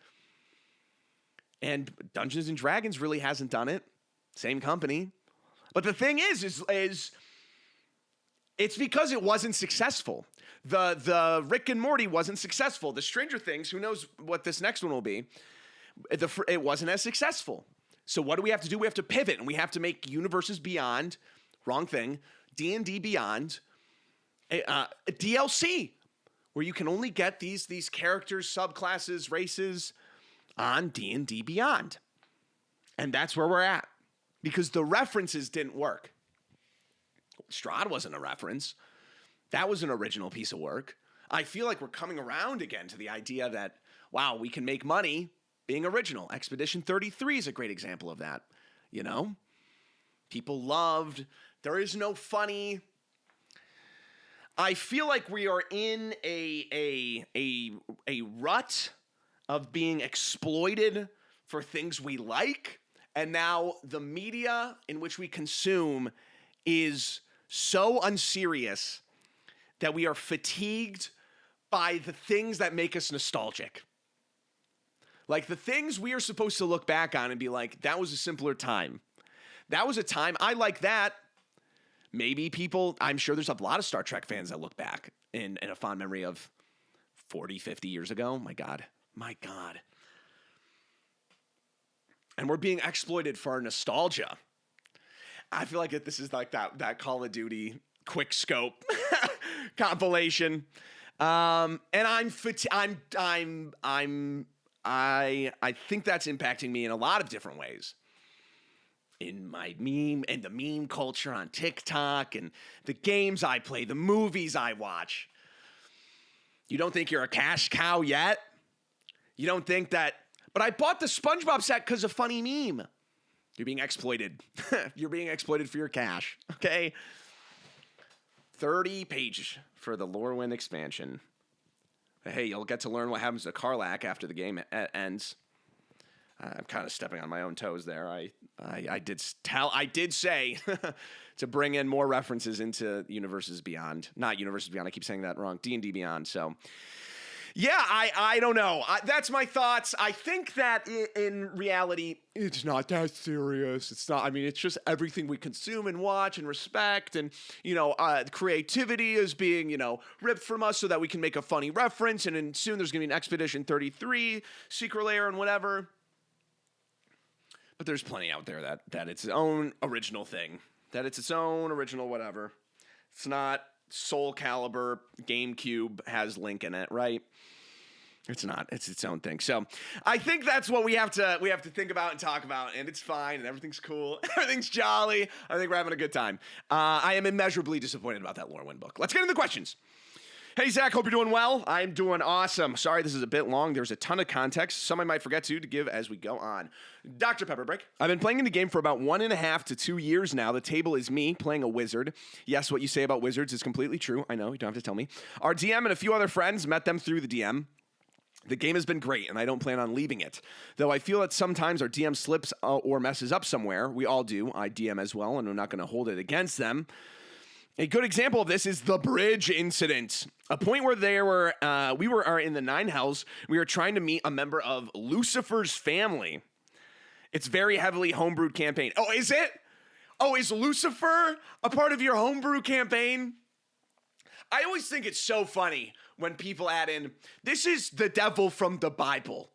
And Dungeons and Dragons really hasn't done it. Same company. But the thing is it's because it wasn't successful. The Rick and Morty wasn't successful. The Stranger Things, who knows what this next one will be, it wasn't as successful. So what do we have to do? We have to pivot, and we have to make Universes Beyond, wrong thing, D&D Beyond, a DLC, where you can only get these characters, subclasses, races on D&D Beyond. And that's where we're at. Because the references didn't work. Strahd wasn't a reference. That was an original piece of work. I feel like we're coming around again to the idea that, wow, we can make money being original. Expedition 33 is a great example of that. You know? People loved. There is no funny. I feel like we are in a rut of being exploited for things we like. And now the media in which we consume is so unserious that we are fatigued by the things that make us nostalgic. Like the things we are supposed to look back on and be like, that was a simpler time. That was a time, I like that. Maybe people, I'm sure there's a lot of Star Trek fans that look back in a fond memory of 40, 50 years ago. My God. And we're being exploited for our nostalgia. I feel like this is like that Call of Duty quick scope compilation. And I think that's impacting me in a lot of different ways. In my meme and the meme culture on TikTok and the games I play, the movies I watch. You don't think you're a cash cow yet? You don't think that, but I bought the SpongeBob set because of funny meme. You're being exploited. You're being exploited for your cash, okay? 30 pages for the Lorwyn expansion. Hey, you'll get to learn what happens to Karlach after the game ends. I'm kind of stepping on my own toes there. I did say to bring in more references into Universes Beyond. Not Universes Beyond. I keep saying that wrong. D&D Beyond. So, yeah, I don't know. That's my thoughts. I think that in reality, it's not that serious. It's not. I mean, it's just everything we consume and watch and respect, and creativity is being ripped from us so that we can make a funny reference. And then soon there's going to be an Expedition 33 secret layer and whatever. But there's plenty out there that it's its own original thing. That it's its own original whatever. It's not Soul Calibur, GameCube has Link in it, right? It's not. It's its own thing. So I think that's what we have to think about and talk about, and it's fine, and everything's cool. Everything's jolly. I think we're having a good time. I am immeasurably disappointed about that Lorwyn book. Let's get into the questions. Hey, Zach, hope you're doing well. I'm doing awesome. Sorry, this is a bit long. There's a ton of context. Some I might forget to give as we go on. Dr. Pepperbreak. I've been playing in the game for about 1.5 to 2 years now. The table is me playing a wizard. Yes, what you say about wizards is completely true. I know, you don't have to tell me. Our DM and a few other friends met them through the DM. The game has been great, and I don't plan on leaving it. Though I feel that sometimes our DM slips or messes up somewhere. We all do. I DM as well, and I'm not going to hold it against them. A good example of this is the bridge incident. A point where we were in the Nine Hells. We were trying to meet a member of Lucifer's family. It's very heavily homebrewed campaign. Oh, is it? Oh, is Lucifer a part of your homebrew campaign? I always think it's so funny when people add in, this is the devil from the Bible.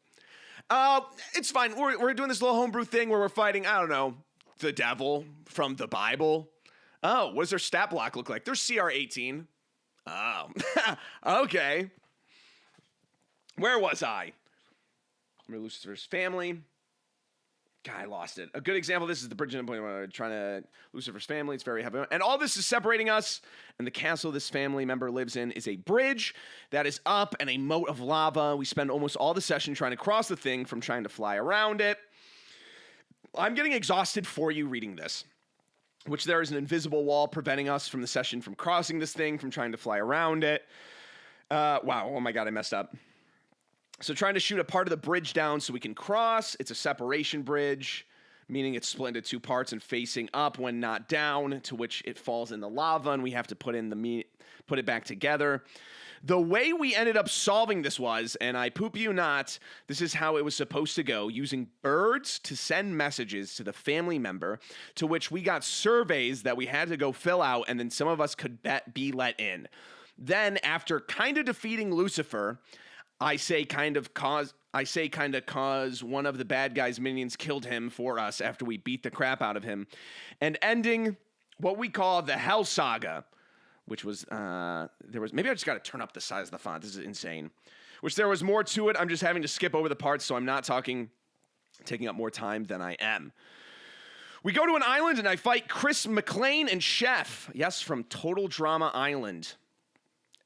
It's fine. We're doing this little homebrew thing where we're fighting, I don't know, the devil from the Bible. Oh, what does their stat block look like? They're CR 18. Oh, okay. Where was I? Lucifer's family. God, I lost it. A good example of this is the bridge endpoint where we're trying to Lucifer's family. It's very heavy. And all this is separating us. And the castle this family member lives in is a bridge that is up and a moat of lava. We spend almost all the session trying to cross the thing from trying to fly around it. I'm getting exhausted for you reading this, which there is an invisible wall preventing us from the session from crossing this thing, from trying to fly around it. Wow. Oh my God, I messed up. So trying to shoot a part of the bridge down so we can cross. It's a separation bridge, meaning it's split into two parts and facing up when not down, to which it falls in the lava, and we have to put it back together. The way we ended up solving this was, and I poop you not, this is how it was supposed to go, using birds to send messages to the family member, to which we got surveys that we had to go fill out, and then some of us could be let in. Then, after kind of defeating Lucifer, I say kind of cause one of the bad guy's minions killed him for us after we beat the crap out of him, and ending what we call the Hell Saga, which was, maybe I just got to turn up the size of the font. This is insane. Which there was more to it. I'm just having to skip over the parts, so I'm not taking up more time than I am. We go to an island, and I fight Chris McLean and Chef. Yes, from Total Drama Island.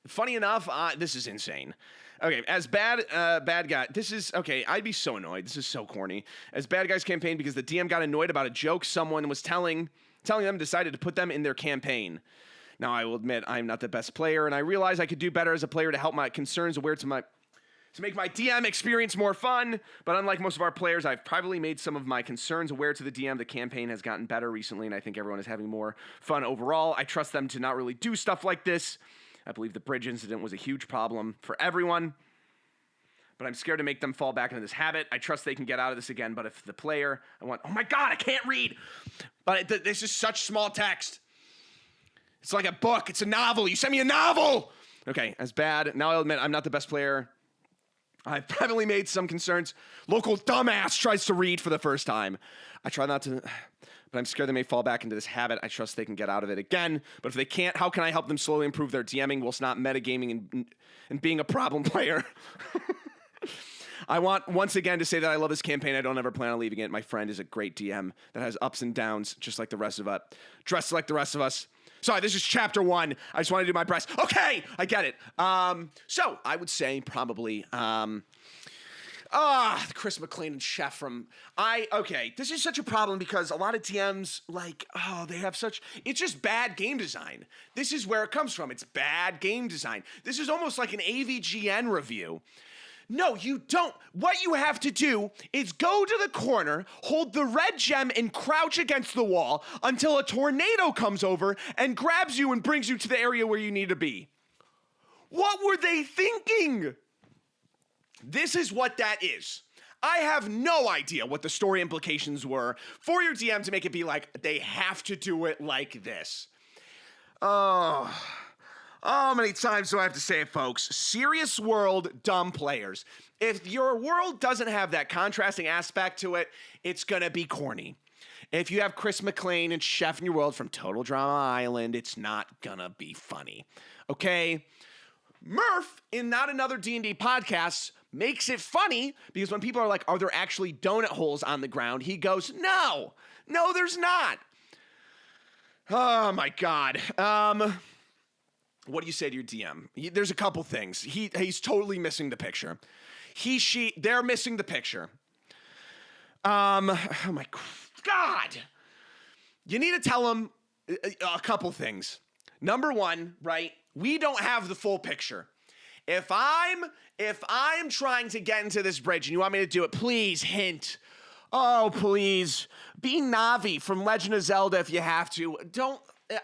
Funny enough, this is insane. Okay, as bad guy, this is, okay, I'd be so annoyed. This is so corny. As bad guys campaign because the DM got annoyed about a joke someone was telling them, decided to put them in their campaign. Now, I will admit I'm not the best player, and I realize I could do better as a player to help my concerns aware to make my DM experience more fun, but unlike most of our players, I've privately made some of my concerns aware to the DM. The campaign has gotten better recently, and I think everyone is having more fun overall. I trust them to not really do stuff like this. I believe the bridge incident was a huge problem for everyone, but I'm scared to make them fall back into this habit. I trust they can get out of this again, but if the player, oh my God, I can't read. But this is such small text. It's like a book. It's a novel. You sent me a novel. Okay, as bad. Now I'll admit I'm not the best player. I've privately made some concerns. Local dumbass tries to read for the first time. I try not to, but I'm scared they may fall back into this habit. I trust they can get out of it again. But if they can't, how can I help them slowly improve their DMing whilst not metagaming and being a problem player? I want, once again, to say that I love this campaign. I don't ever plan on leaving it. My friend is a great DM that has ups and downs, just like the rest of us. Dressed like the rest of us. Sorry, this is chapter 1. I just want to do my best. Okay, I get it. So I would say probably Chris McLean and Chef from okay, this is such a problem because a lot of DMs they have such, it's just bad game design. This is where it comes from. It's bad game design. This is almost like an AVGN review. No, you don't. What you have to do is go to the corner, hold the red gem, and crouch against the wall until a tornado comes over and grabs you and brings you to the area where you need to be. What were they thinking? This is what that is. I have no idea what the story implications were for your DM to make it be like, they have to do it like this. How many times do I have to say it, folks? Serious world, dumb players. If your world doesn't have that contrasting aspect to it, it's gonna be corny. If you have Chris McLean and Chef in your world from Total Drama Island, it's not gonna be funny. Okay? Murph, in Not Another D&D Podcast, makes it funny because when people are like, are there actually donut holes on the ground? He goes, no, there's not. Oh my God. What do you say to your DM? There's a couple things. He's totally missing the picture. They're missing the picture. Oh my God. You need to tell him a couple things. Number one, right? We don't have the full picture. If I'm trying to get into this bridge and you want me to do it, please hint. Oh, please. Be Navi from Legend of Zelda if you have to.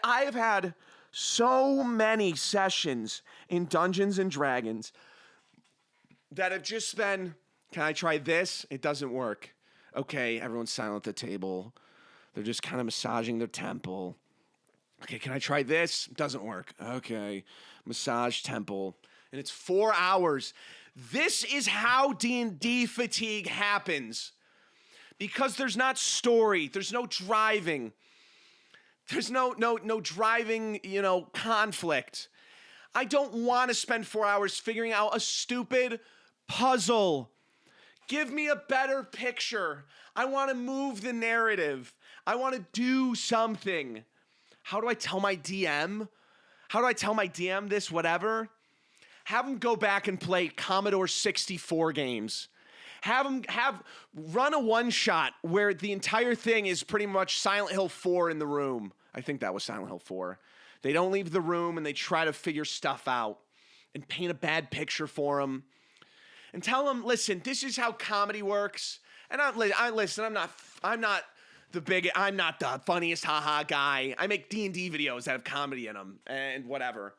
I have had so many sessions in Dungeons and Dragons that have just been, can I try this? It doesn't work. Okay, everyone's silent at the table. They're just kind of massaging their temple. Okay, can I try this? Doesn't work. Okay, massage temple. And it's 4 hours. This is how D&D fatigue happens. Because there's not story. There's no driving. There's no driving, conflict. I don't want to spend 4 hours figuring out a stupid puzzle. Give me a better picture. I want to move the narrative. I want to do something. How do I tell my DM? How do I tell my DM this, whatever? Have them go back and play Commodore 64 games. Run a one-shot where the entire thing is pretty much Silent Hill 4 in the room. I think that was Silent Hill 4. They don't leave the room and they try to figure stuff out and paint a bad picture for them. And tell them, listen, this is how comedy works. And I'm not the funniest haha guy. I make D&D videos that have comedy in them and whatever.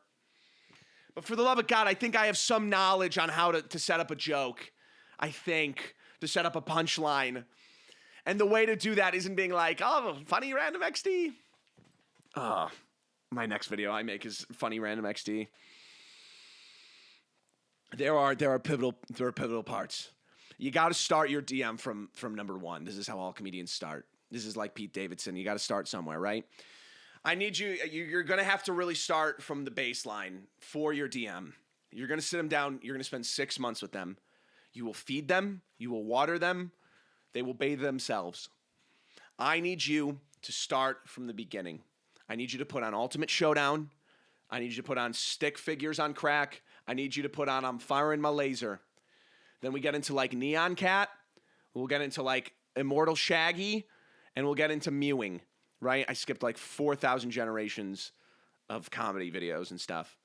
But for the love of God, I think I have some knowledge on how to set up a joke. I think, to set up a punchline. And the way to do that isn't being like, oh, funny random XD. My next video I make is funny random XD. There are pivotal parts. You got to start your DM from number one. This is how all comedians start. This is like Pete Davidson. You got to start somewhere, right? I need you're going to have to really start from the baseline for your DM. You're going to sit them down. You're going to spend 6 months with them. You will feed them. You will water them. They will bathe themselves. I need you to start from the beginning. I need you to put on Ultimate Showdown. I need you to put on Stick Figures on Crack. I need you to put on I'm Firing My Laser. Then we get into like Neon Cat. We'll get into like Immortal Shaggy. And we'll get into mewing, right? I skipped like 4,000 generations of comedy videos and stuff.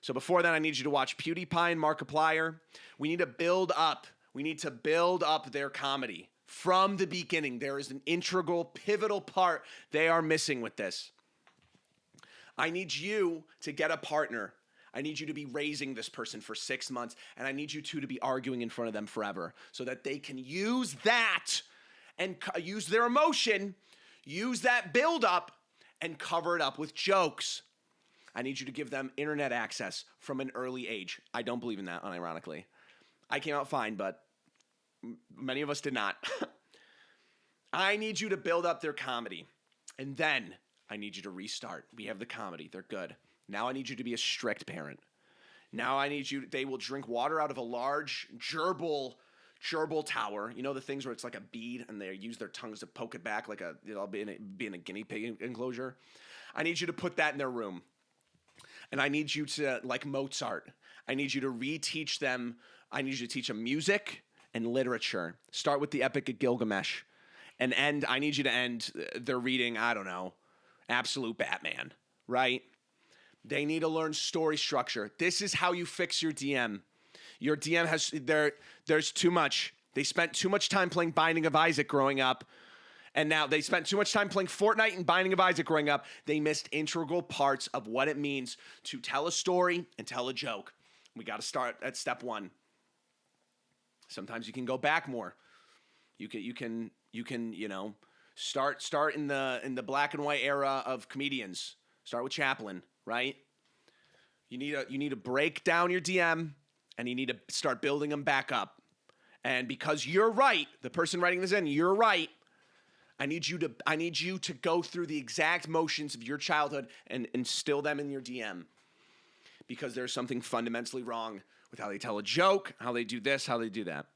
So before that, I need you to watch PewDiePie and Markiplier. We need to build up. We need to build up their comedy from the beginning. There is an integral, pivotal part they are missing with this. I need you to get a partner. I need you to be raising this person for 6 months, and I need you two to be arguing in front of them forever so that they can use that and use their emotion, use that build-up, and cover it up with jokes. I need you to give them internet access from an early age. I don't believe in that, unironically. I came out fine, but many of us did not. I need you to build up their comedy, and then I need you to restart. We have the comedy. They're good. Now I need you to be a strict parent. Now I need you, they will drink water out of a large gerbil tower. You know the things where it's like a bead and they use their tongues to poke it back like it'll be in a guinea pig enclosure. I need you to put that in their room. And I need you to, like Mozart, I need you to reteach them. I need you to teach them music and literature. Start with the Epic of Gilgamesh. And I need you to end their reading, I don't know, Absolute Batman, right? They need to learn story structure. This is how you fix your DM. Your DM there's too much. They spent too much time playing Binding of Isaac growing up. And now they spent too much time playing Fortnite and Binding of Isaac growing up. They missed integral parts of what it means to tell a story and tell a joke. We got to start at step one. Sometimes you can go back more. You can start in the black and white era of comedians. Start with Chaplin, right? You need to break down your DM. And you need to start building them back up. And because you're right, the person writing this in, you're right. I need you to go through the exact motions of your childhood and instill them in your DM. Because there's something fundamentally wrong with how they tell a joke, how they do this, how they do that.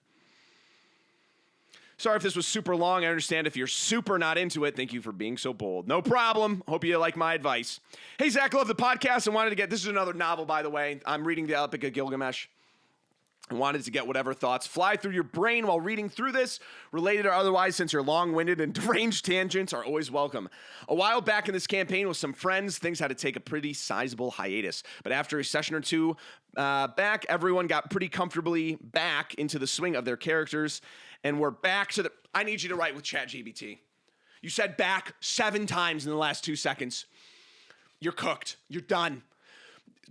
Sorry if this was super long. I understand if you're super not into it. Thank you for being so bold. No problem. Hope you like my advice. Hey, Zach, love the podcast. I wanted to this is another novel, by the way. I'm reading the Epic of Gilgamesh. I wanted to get whatever thoughts fly through your brain while reading through this, related or otherwise, since your long-winded and deranged tangents are always welcome. A while back in this campaign with some friends, things had to take a pretty sizable hiatus. But after a session or two back, everyone got pretty comfortably back into the swing of their characters, and we're back to I need you to write with ChatGPT. You said back 7 times in the last 2 seconds. You're cooked. You're done.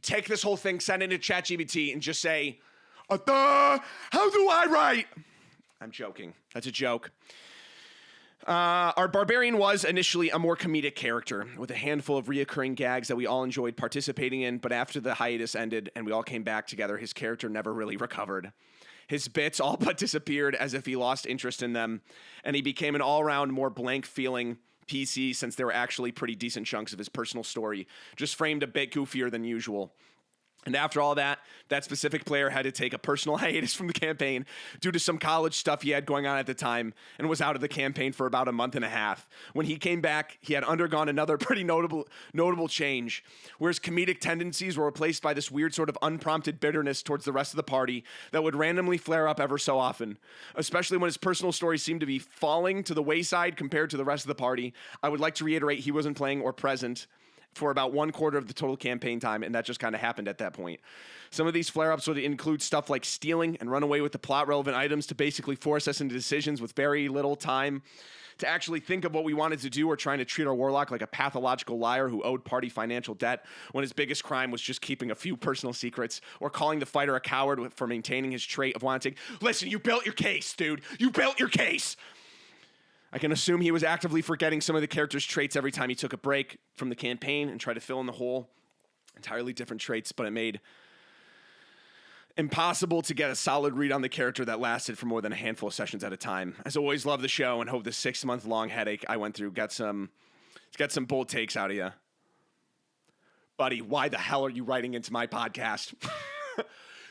Take this whole thing, send it to ChatGPT, and just say, how do I write? I'm joking. That's a joke. Our barbarian was initially a more comedic character with a handful of reoccurring gags that we all enjoyed participating in, but after the hiatus ended and we all came back together, his character never really recovered. His bits all but disappeared as if he lost interest in them, and he became an all-around more blank feeling PC since they were actually pretty decent chunks of his personal story, just framed a bit goofier than usual. And after all that specific player had to take a personal hiatus from the campaign due to some college stuff he had going on at the time and was out of the campaign for about a month and a half. When he came back, he had undergone another pretty notable change, where his comedic tendencies were replaced by this weird sort of unprompted bitterness towards the rest of the party that would randomly flare up ever so often, especially when his personal story seemed to be falling to the wayside compared to the rest of the party. I would like to reiterate he wasn't playing or present for about 1/4 of the total campaign time, and that just kind of happened at that point. Some of these flare-ups would include stuff like stealing and run away with the plot-relevant items to basically force us into decisions with very little time to actually think of what we wanted to do, or trying to treat our warlock like a pathological liar who owed party financial debt when his biggest crime was just keeping a few personal secrets, or calling the fighter a coward for maintaining his trait of wanting, listen, you built your case, dude. You built your case. I can assume he was actively forgetting some of the character's traits every time he took a break from the campaign and tried to fill in the hole. Entirely different traits, but it made impossible to get a solid read on the character that lasted for more than a handful of sessions at a time. As always, love the show and hope the 6-month-long headache I went through got some bold takes out of you. Buddy, why the hell are you writing into my podcast?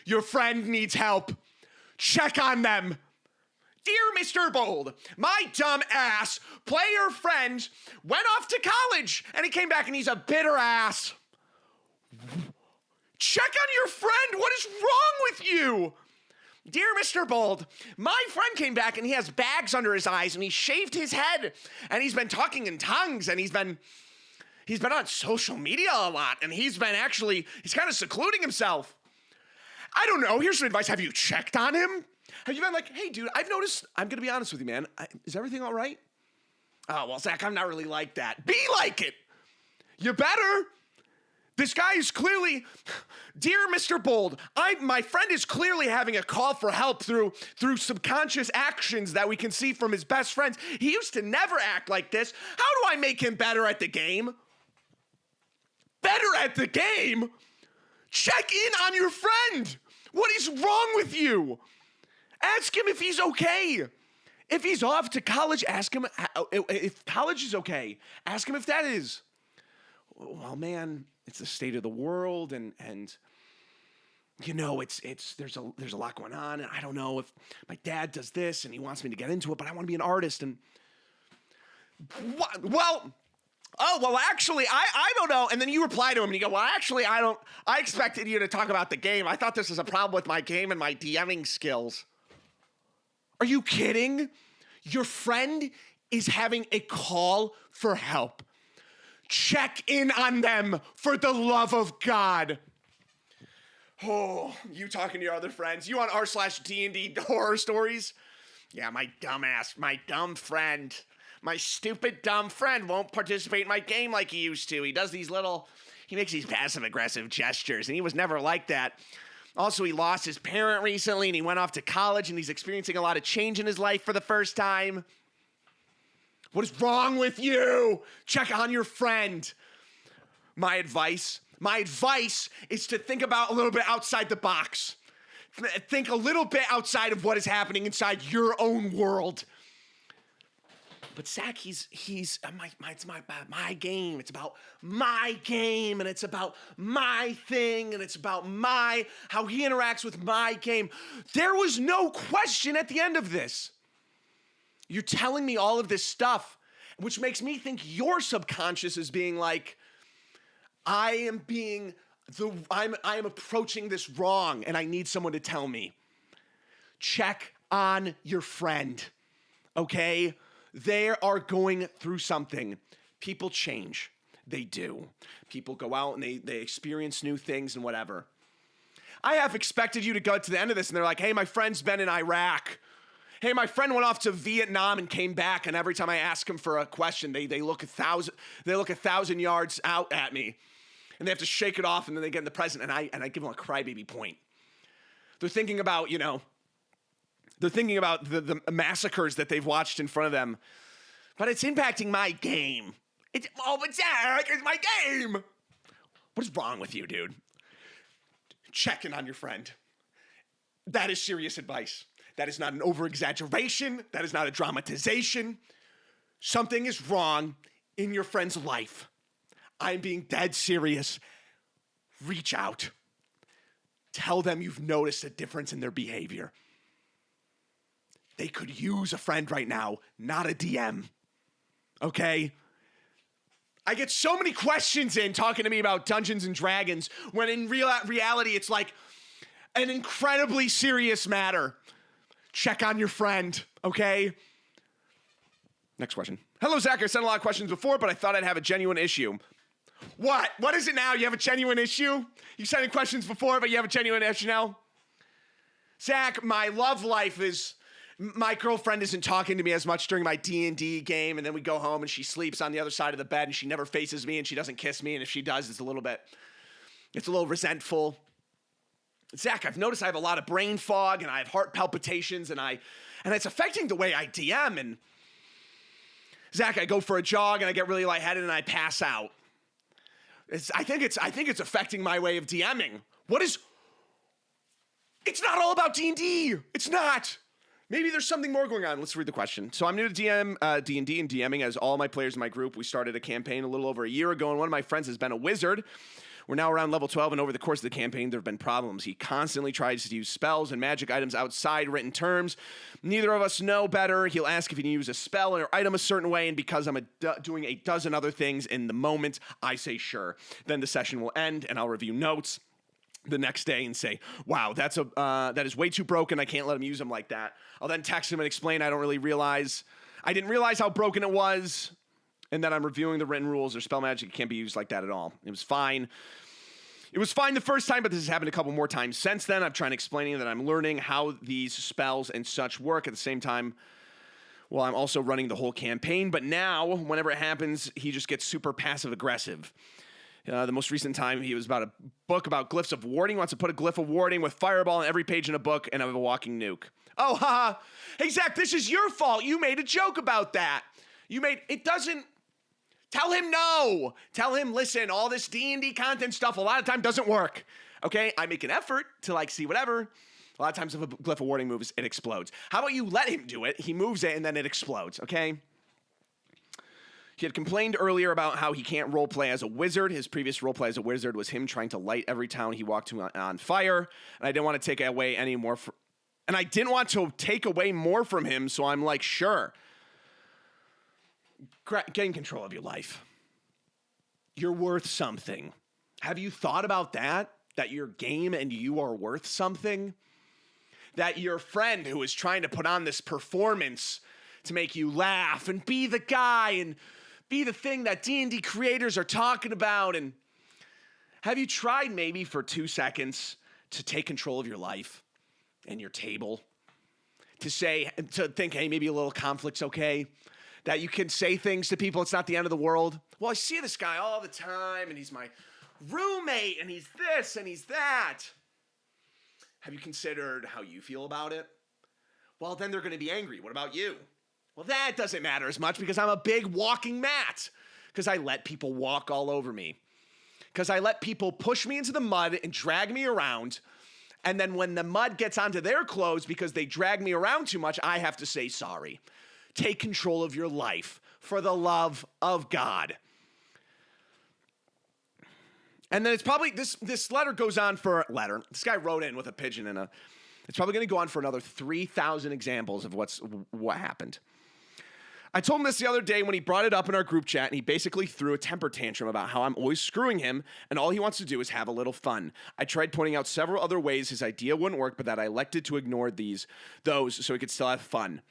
Your friend needs help. Check on them. Dear Mr. Bold, my dumb ass player friend went off to college and he came back and he's a bitter ass. Check on your friend. What is wrong with you? Dear Mr. Bold, my friend came back and he has bags under his eyes and he shaved his head and he's been talking in tongues and he's been on social media a lot and he's kind of secluding himself. I don't know. Here's some advice. Have you checked on him? Have you been like, hey, dude, I've noticed, I'm going to be honest with you, man. Is everything all right? Oh, well, Zach, I'm not really like that. Be like it. You better. This guy is clearly, dear Mr. Bold, my friend is clearly having a call for help through subconscious actions that we can see from his best friends. He used to never act like this. How do I make him better at the game? Better at the game? Check in on your friend. What is wrong with you? Ask him if he's okay. If he's off to college, ask him if college is okay. Ask him if that is. Well, man, it's the state of the world, and you know, there's a lot going on, and I don't know if my dad does this and he wants me to get into it, but I want to be an artist. And actually, I don't know. And then you reply to him and you go, well, actually, I expected you to talk about the game. I thought this was a problem with my game and my DMing skills. Are you kidding? Your friend is having a call for help. Check in on them, for the love of God. Oh, you talking to your other friends? You on r/D&D horror stories? Yeah, my dumb friend. My stupid dumb friend won't participate in my game like he used to. He makes these passive-aggressive gestures, and he was never like that. Also, he lost his parent recently, and he went off to college, and he's experiencing a lot of change in his life for the first time. What is wrong with you? Check on your friend. My advice is to think about a little bit outside the box. Think a little bit outside of what is happening inside your own world. But Zach, it's my game. It's about my game, and it's about my thing, and it's about how he interacts with my game. There was no question at the end of this. You're telling me all of this stuff, which makes me think your subconscious is being like, I am approaching this wrong, and I need someone to tell me. Check on your friend, okay? They are going through something. People change. They do. People go out and they experience new things and whatever. I have expected you to go to the end of this and they're like, hey, my friend's been in Iraq. Hey, my friend went off to Vietnam and came back, and every time I ask him for a question, they look 1,000 yards out at me. And they have to shake it off, and then they get in the present, and I give them a crybaby point. They're thinking about, the massacres that they've watched in front of them. But it's impacting my game. It's my game. What is wrong with you, dude? Check in on your friend. That is serious advice. That is not an over-exaggeration. That is not a dramatization. Something is wrong in your friend's life. I'm being dead serious. Reach out. Tell them you've noticed a difference in their behavior. They could use a friend right now, not a DM. Okay? I get so many questions in talking to me about Dungeons and Dragons when in reality it's like an incredibly serious matter. Check on your friend, okay? Next question. Hello, Zach. I sent a lot of questions before, but I thought I'd have a genuine issue. What? What is it now? You have a genuine issue? You sent in questions before, but you have a genuine issue now? Zach, my love life is... My girlfriend isn't talking to me as much during my D&D game, and then we go home and she sleeps on the other side of the bed and she never faces me and she doesn't kiss me, and if she does, it's a little resentful. Zach, I've noticed I have a lot of brain fog and I have heart palpitations and it's affecting the way I DM. And Zach, I go for a jog and I get really lightheaded and I pass out. I think it's affecting my way of DMing. It's not all about D&D. It's not. Maybe there's something more going on. Let's read the question. So I'm new to D&D and DMing, as all my players in my group. We started a campaign a little over a year ago, and one of my friends has been a wizard. We're now around level 12, and over the course of the campaign, there have been problems. He constantly tries to use spells and magic items outside written terms. Neither of us know better. He'll ask if he can use a spell or item a certain way, and because I'm doing a dozen other things in the moment, I say sure. Then the session will end, and I'll review notes the next day and say, wow, that is way too broken. I can't let him use them like that. I'll then text him and explain I didn't realize how broken it was, and that I'm reviewing the written rules or spell magic can't be used like that at all. It was fine. It was fine the first time, but this has happened a couple more times since then. I'm trying to explain that I'm learning how these spells and such work at the same time while I'm also running the whole campaign. But now, whenever it happens, he just gets super passive-aggressive. The most recent time, he was about a book about glyphs of warding. He wants to put a glyph of warding with fireball on every page in a book and have a walking nuke. Oh, haha. Hey, Zach, this is your fault. You made a joke about that. It doesn't... Tell him no. Tell him, listen, all this D&D content stuff a lot of time doesn't work. Okay? I make an effort to, see whatever. A lot of times if a glyph of warding moves, it explodes. How about you let him do it? He moves it, and then it explodes, okay? He had complained earlier about how he can't roleplay as a wizard. His previous roleplay as a wizard was him trying to light every town he walked to on fire. And I didn't want to take away any more. And I didn't want to take away more from him, so I'm like, sure. Gain control of your life. You're worth something. Have you thought about that? That your game and you are worth something? That your friend who is trying to put on this performance to make you laugh and be the guy and be the thing that D&D creators are talking about. And have you tried maybe for 2 seconds to take control of your life and your table? To think, hey, maybe a little conflict's okay? That you can say things to people, it's not the end of the world? Well, I see this guy all the time, and he's my roommate, and he's this, and he's that. Have you considered how you feel about it? Well, then they're going to be angry. What about you? Well, that doesn't matter as much because I'm a big walking mat. Because I let people walk all over me. Because I let people push me into the mud and drag me around. And then when the mud gets onto their clothes because they drag me around too much, I have to say sorry. Take control of your life for the love of God. And then it's probably, this letter goes on for, this guy wrote in with a pigeon it's probably going to go on for another 3,000 examples of what happened. I told him this the other day when he brought it up in our group chat, and he basically threw a temper tantrum about how I'm always screwing him, and all he wants to do is have a little fun. I tried pointing out several other ways his idea wouldn't work, but that I elected to ignore those so he could still have fun.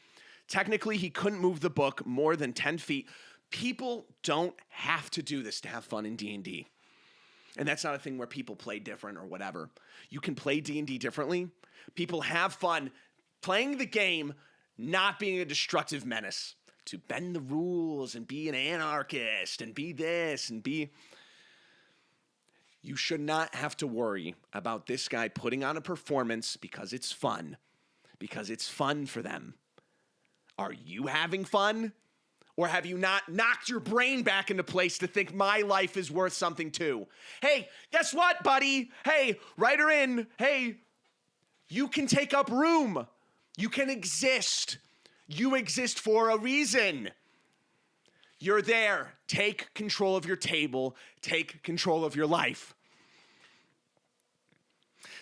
Technically, he couldn't move the book more than 10 feet. People don't have to do this to have fun in D&D. And that's not a thing where people play different or whatever. You can play D&D differently. People have fun playing the game, not being a destructive menace. To bend the rules and be an anarchist and be this and be... You should not have to worry about this guy putting on a performance because it's fun. Because it's fun for them. Are you having fun? Or have you not knocked your brain back into place to think my life is worth something too? Hey, guess what, buddy? Hey, write her in. Hey, you can take up room. You can exist. You exist for a reason. You're there. Take control of your table. Take control of your life.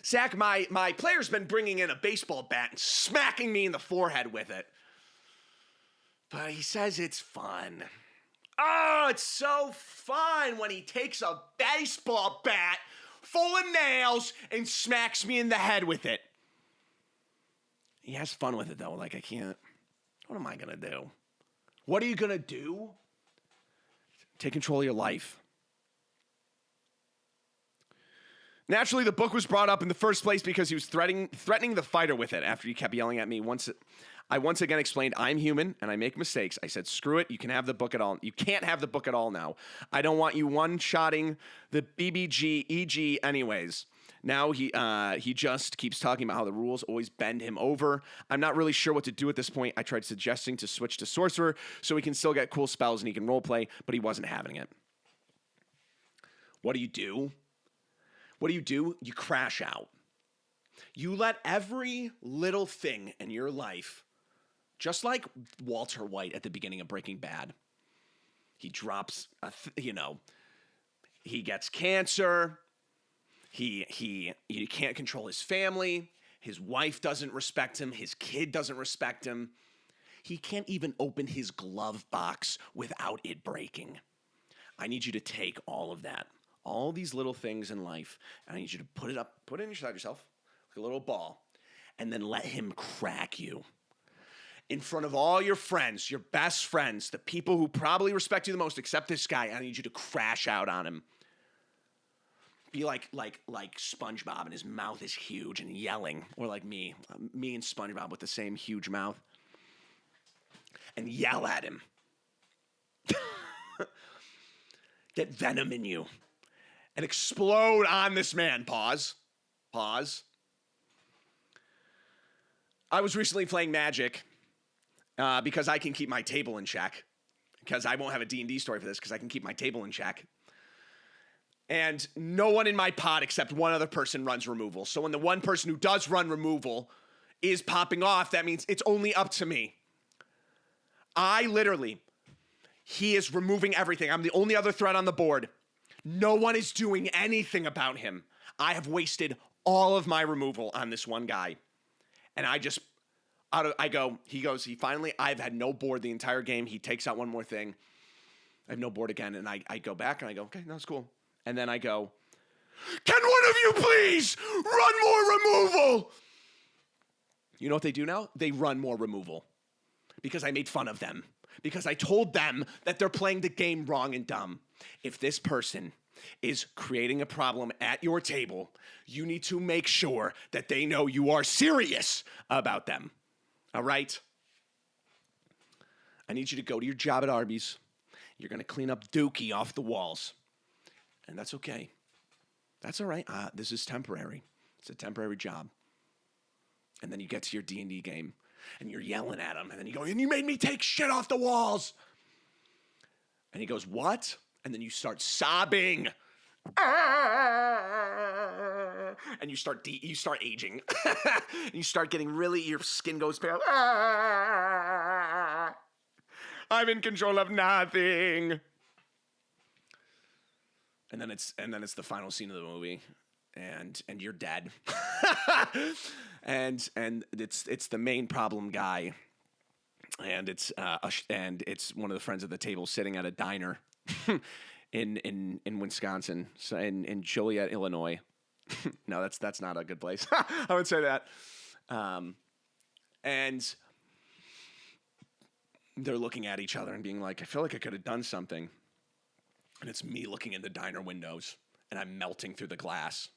Zach, my player's been bringing in a baseball bat and smacking me in the forehead with it. But he says it's fun. Oh, it's so fun when he takes a baseball bat full of nails and smacks me in the head with it. He has fun with it, though. Like, I can't. What am I going to do? What are you going to do? Take control of your life. Naturally, the book was brought up in the first place because he was threatening the fighter with it after he kept yelling at me. I once again explained, I'm human and I make mistakes. I said, screw it. You can have the book at all. You can't have the book at all now. I don't want you one-shotting the BBG EG anyways. Now he just keeps talking about how the rules always bend him over. I'm not really sure what to do at this point. I tried suggesting to switch to sorcerer so he can still get cool spells and he can roleplay, but he wasn't having it. What do you do? What do? You crash out. You let every little thing in your life, just like Walter White at the beginning of Breaking Bad, he drops, he gets cancer. He can't control his family. His wife doesn't respect him. His kid doesn't respect him. He can't even open his glove box without it breaking. I need you to take all of that, all these little things in life, and I need you to put it inside yourself like a little ball, and then let him crack you. In front of all your friends, your best friends, the people who probably respect you the most, except this guy, I need you to crash out on him. Be like SpongeBob, and his mouth is huge and yelling, or like me and SpongeBob with the same huge mouth, and yell at him. Get venom in you and explode on this man. Pause. I was recently playing Magic because I can keep my table in check, because I won't have a D&D story for this because I can keep my table in check. And no one in my pod except one other person runs removal. So when the one person who does run removal is popping off, that means it's only up to me. He is removing everything. I'm the only other threat on the board. No one is doing anything about him. I have wasted all of my removal on this one guy. And I've had no board the entire game. He takes out one more thing. I have no board again. And I go back and I go, okay, that's cool. And then I go, can one of you please run more removal? You know what they do now? They run more removal because I made fun of them, because I told them that they're playing the game wrong and dumb. If this person is creating a problem at your table, you need to make sure that they know you are serious about them. All right? I need you to go to your job at Arby's. You're going to clean up dookie off the walls. And that's okay. That's all right. This is temporary. It's a temporary job. And then you get to your D&D game, and you're yelling at him. And then you go, and you made me take shit off the walls. And he goes, what? And then you start sobbing. And you start aging. And you start getting your skin goes pale. I'm in control of nothing. And then it's the final scene of the movie, and you're dead. and it's the main problem guy, and it's one of the friends at the table sitting at a diner in Wisconsin, so in Joliet, Illinois. No, that's not a good place. I would say that. And they're looking at each other and being like, I feel like I could have done something. And it's me looking in the diner windows, and I'm melting through the glass.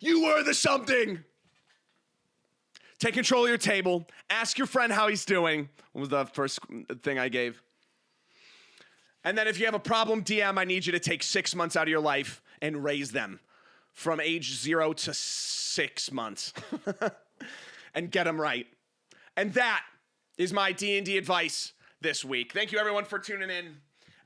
You were the something! Take control of your table. Ask your friend how he's doing. What was the first thing I gave? And then if you have a problem, DM, I need you to take 6 months out of your life and raise them from age 0 to 6 months. And get them right. And that is my D&D advice this week. Thank you, everyone, for tuning in.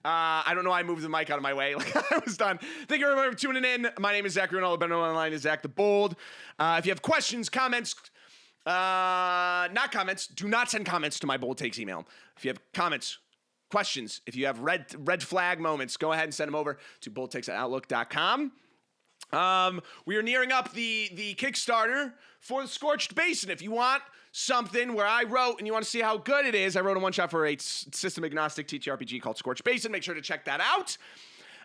I don't know why I moved the mic out of my way. Like I was done. Thank you everyone for tuning in. My name is Zach Runel. I've been online as Zach the Bold. If you have questions, comments, not comments, do not send comments to my BoldTakes email. If you have comments, questions, if you have red flag moments, go ahead and send them over to BoldTakes@outlook.com. We are nearing up the Kickstarter for the Scorched Basin. If you want something where I wrote and you want to see how good it is, I wrote a one-shot for a system agnostic TTRPG called Scorched Basin. Make sure to check that out.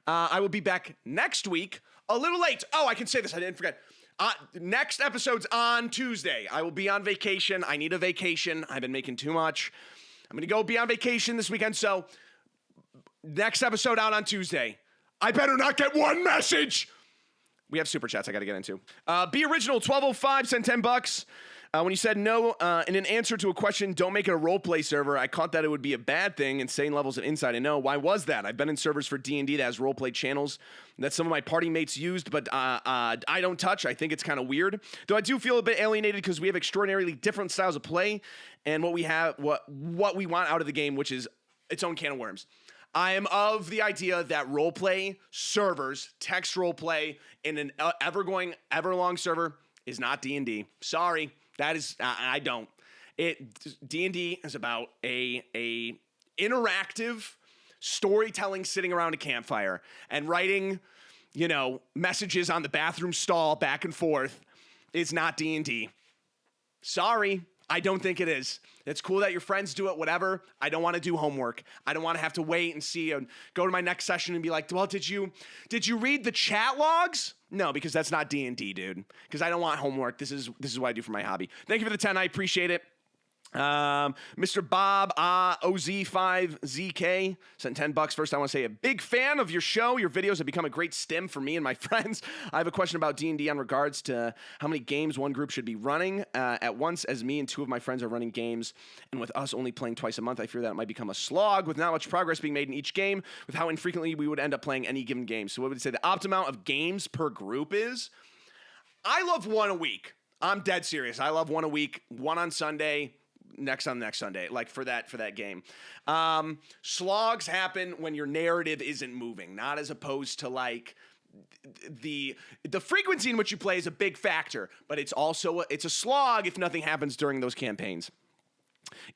I will be back next week, a little late. Oh, I can say this. I didn't forget. Next episode's on Tuesday. I will be on vacation. I need a vacation. I've been making too much. I'm going to go be on vacation this weekend. So next episode out on Tuesday. I better not get one message. We have super chats I got to get into. Be Original 1205 sent $10. When you said no, in an answer to a question, don't make it a roleplay server, I caught that it would be a bad thing, insane levels of insight. I know. Why was that? I've been in servers for D&D that has roleplay channels that some of my party mates used, but I don't touch. I think it's kind of weird. Though I do feel a bit alienated because we have extraordinarily different styles of play and what we want out of the game, which is its own can of worms. I am of the idea that roleplay servers, text roleplay in an ever-long server is not D&D. Sorry, that is I don't. D&D is about a interactive storytelling, sitting around a campfire and writing, messages on the bathroom stall back and forth. Is not D&D. Sorry. I don't think it is. It's cool that your friends do it, whatever. I don't want to do homework. I don't want to have to wait and see and go to my next session and be like, well, did you read the chat logs? No, because that's not D&D, dude. Because I don't want homework. This is what I do for my hobby. Thank you for the 10. I appreciate it. Mr. Bob OZ5ZK sent $10. First, I want to say a big fan of your show. Your videos have become a great stim for me and my friends. I have a question about D&D in regards to how many games one group should be running at once, as me and two of my friends are running games, and with us only playing twice a month, I fear that it might become a slog with not much progress being made in each game, with how infrequently we would end up playing any given game. So what would you say the optimal amount of games per group is? I love one a week. I'm dead serious. I love one a week, one on Sunday, next Sunday, like for that game. Slogs happen when your narrative isn't moving, not as opposed to like the frequency in which you play is a big factor, but it's a slog if nothing happens during those campaigns.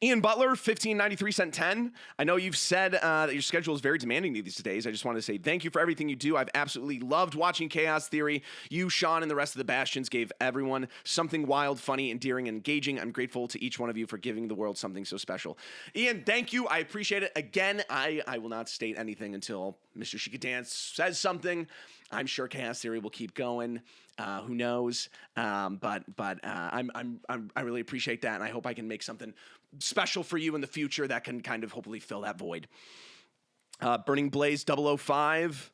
Ian Butler, 1593 sent 10. I know you've said that your schedule is very demanding these days. I just wanted to say thank you for everything you do. I've absolutely loved watching Chaos Theory. You, Sean, and the rest of the Bastions gave everyone something wild, funny, endearing, and engaging. I'm grateful to each one of you for giving the world something so special. Ian, thank you. I appreciate it. Again, I will not state anything until Mr. Sheikah Dance says something. I'm sure Chaos Theory will keep going. Who knows? But I really appreciate that, and I hope I can make something special for you in the future that can kind of hopefully fill that void. Burning Blaze 005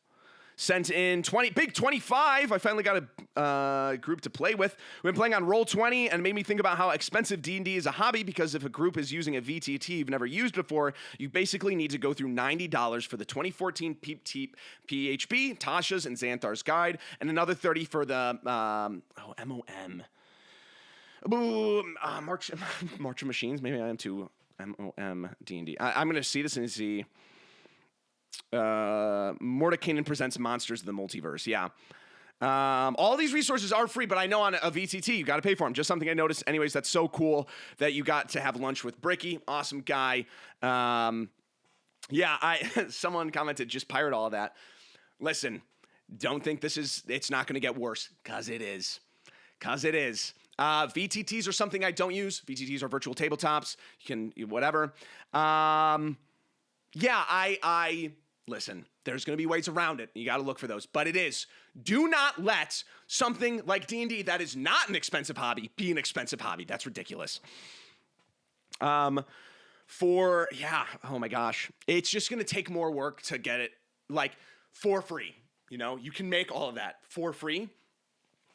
sent in 25. I finally got a group to play with. We've been playing on Roll20, and it made me think about how expensive D&D is a hobby, because if a group is using a VTT you've never used before, you basically need to go through $90 for the 2014 PHP, Tasha's, and Xanthar's guide, and another $30 for the MOM. March of Machines. Maybe I am too MOM D&D. I'm going to see this and see... Mordekainen presents Monsters of the Multiverse. Yeah. All these resources are free, but I know on a VTT, you got to pay for them. Just something I noticed. Anyways, that's so cool that you got to have lunch with Bricky. Awesome guy. Someone commented, just pirate all of that. Listen, don't think it's not going to get worse, because it is. VTTs are something I don't use. VTTs are virtual tabletops. You can, whatever. Listen, there's going to be ways around it. You got to look for those. But it is. Do not let something like D&D that is not an expensive hobby be an expensive hobby. That's ridiculous. Oh my gosh. It's just going to take more work to get it, like, for free. You can make all of that for free.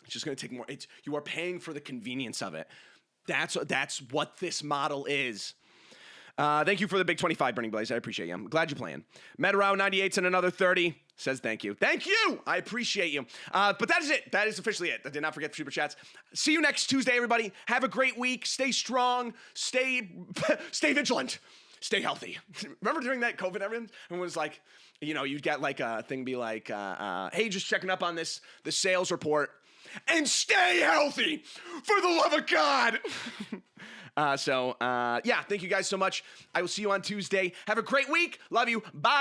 It's just going to take more. You are paying for the convenience of it. That's what this model is. Thank you for the big 25, Burning Blaze. I appreciate you. I'm glad you're playing. Metrow98 and another 30 says thank you. Thank you! I appreciate you. But that is it. That is officially it. I did not forget the super chats. See you next Tuesday, everybody. Have a great week. Stay strong. Stay vigilant. Stay healthy. Remember during that COVID, everyone was like, you'd get like a thing be like, hey, just checking up on the sales report. And stay healthy, for the love of God. Thank you guys so much. I will see you on Tuesday. Have a great week. Love you. Bye.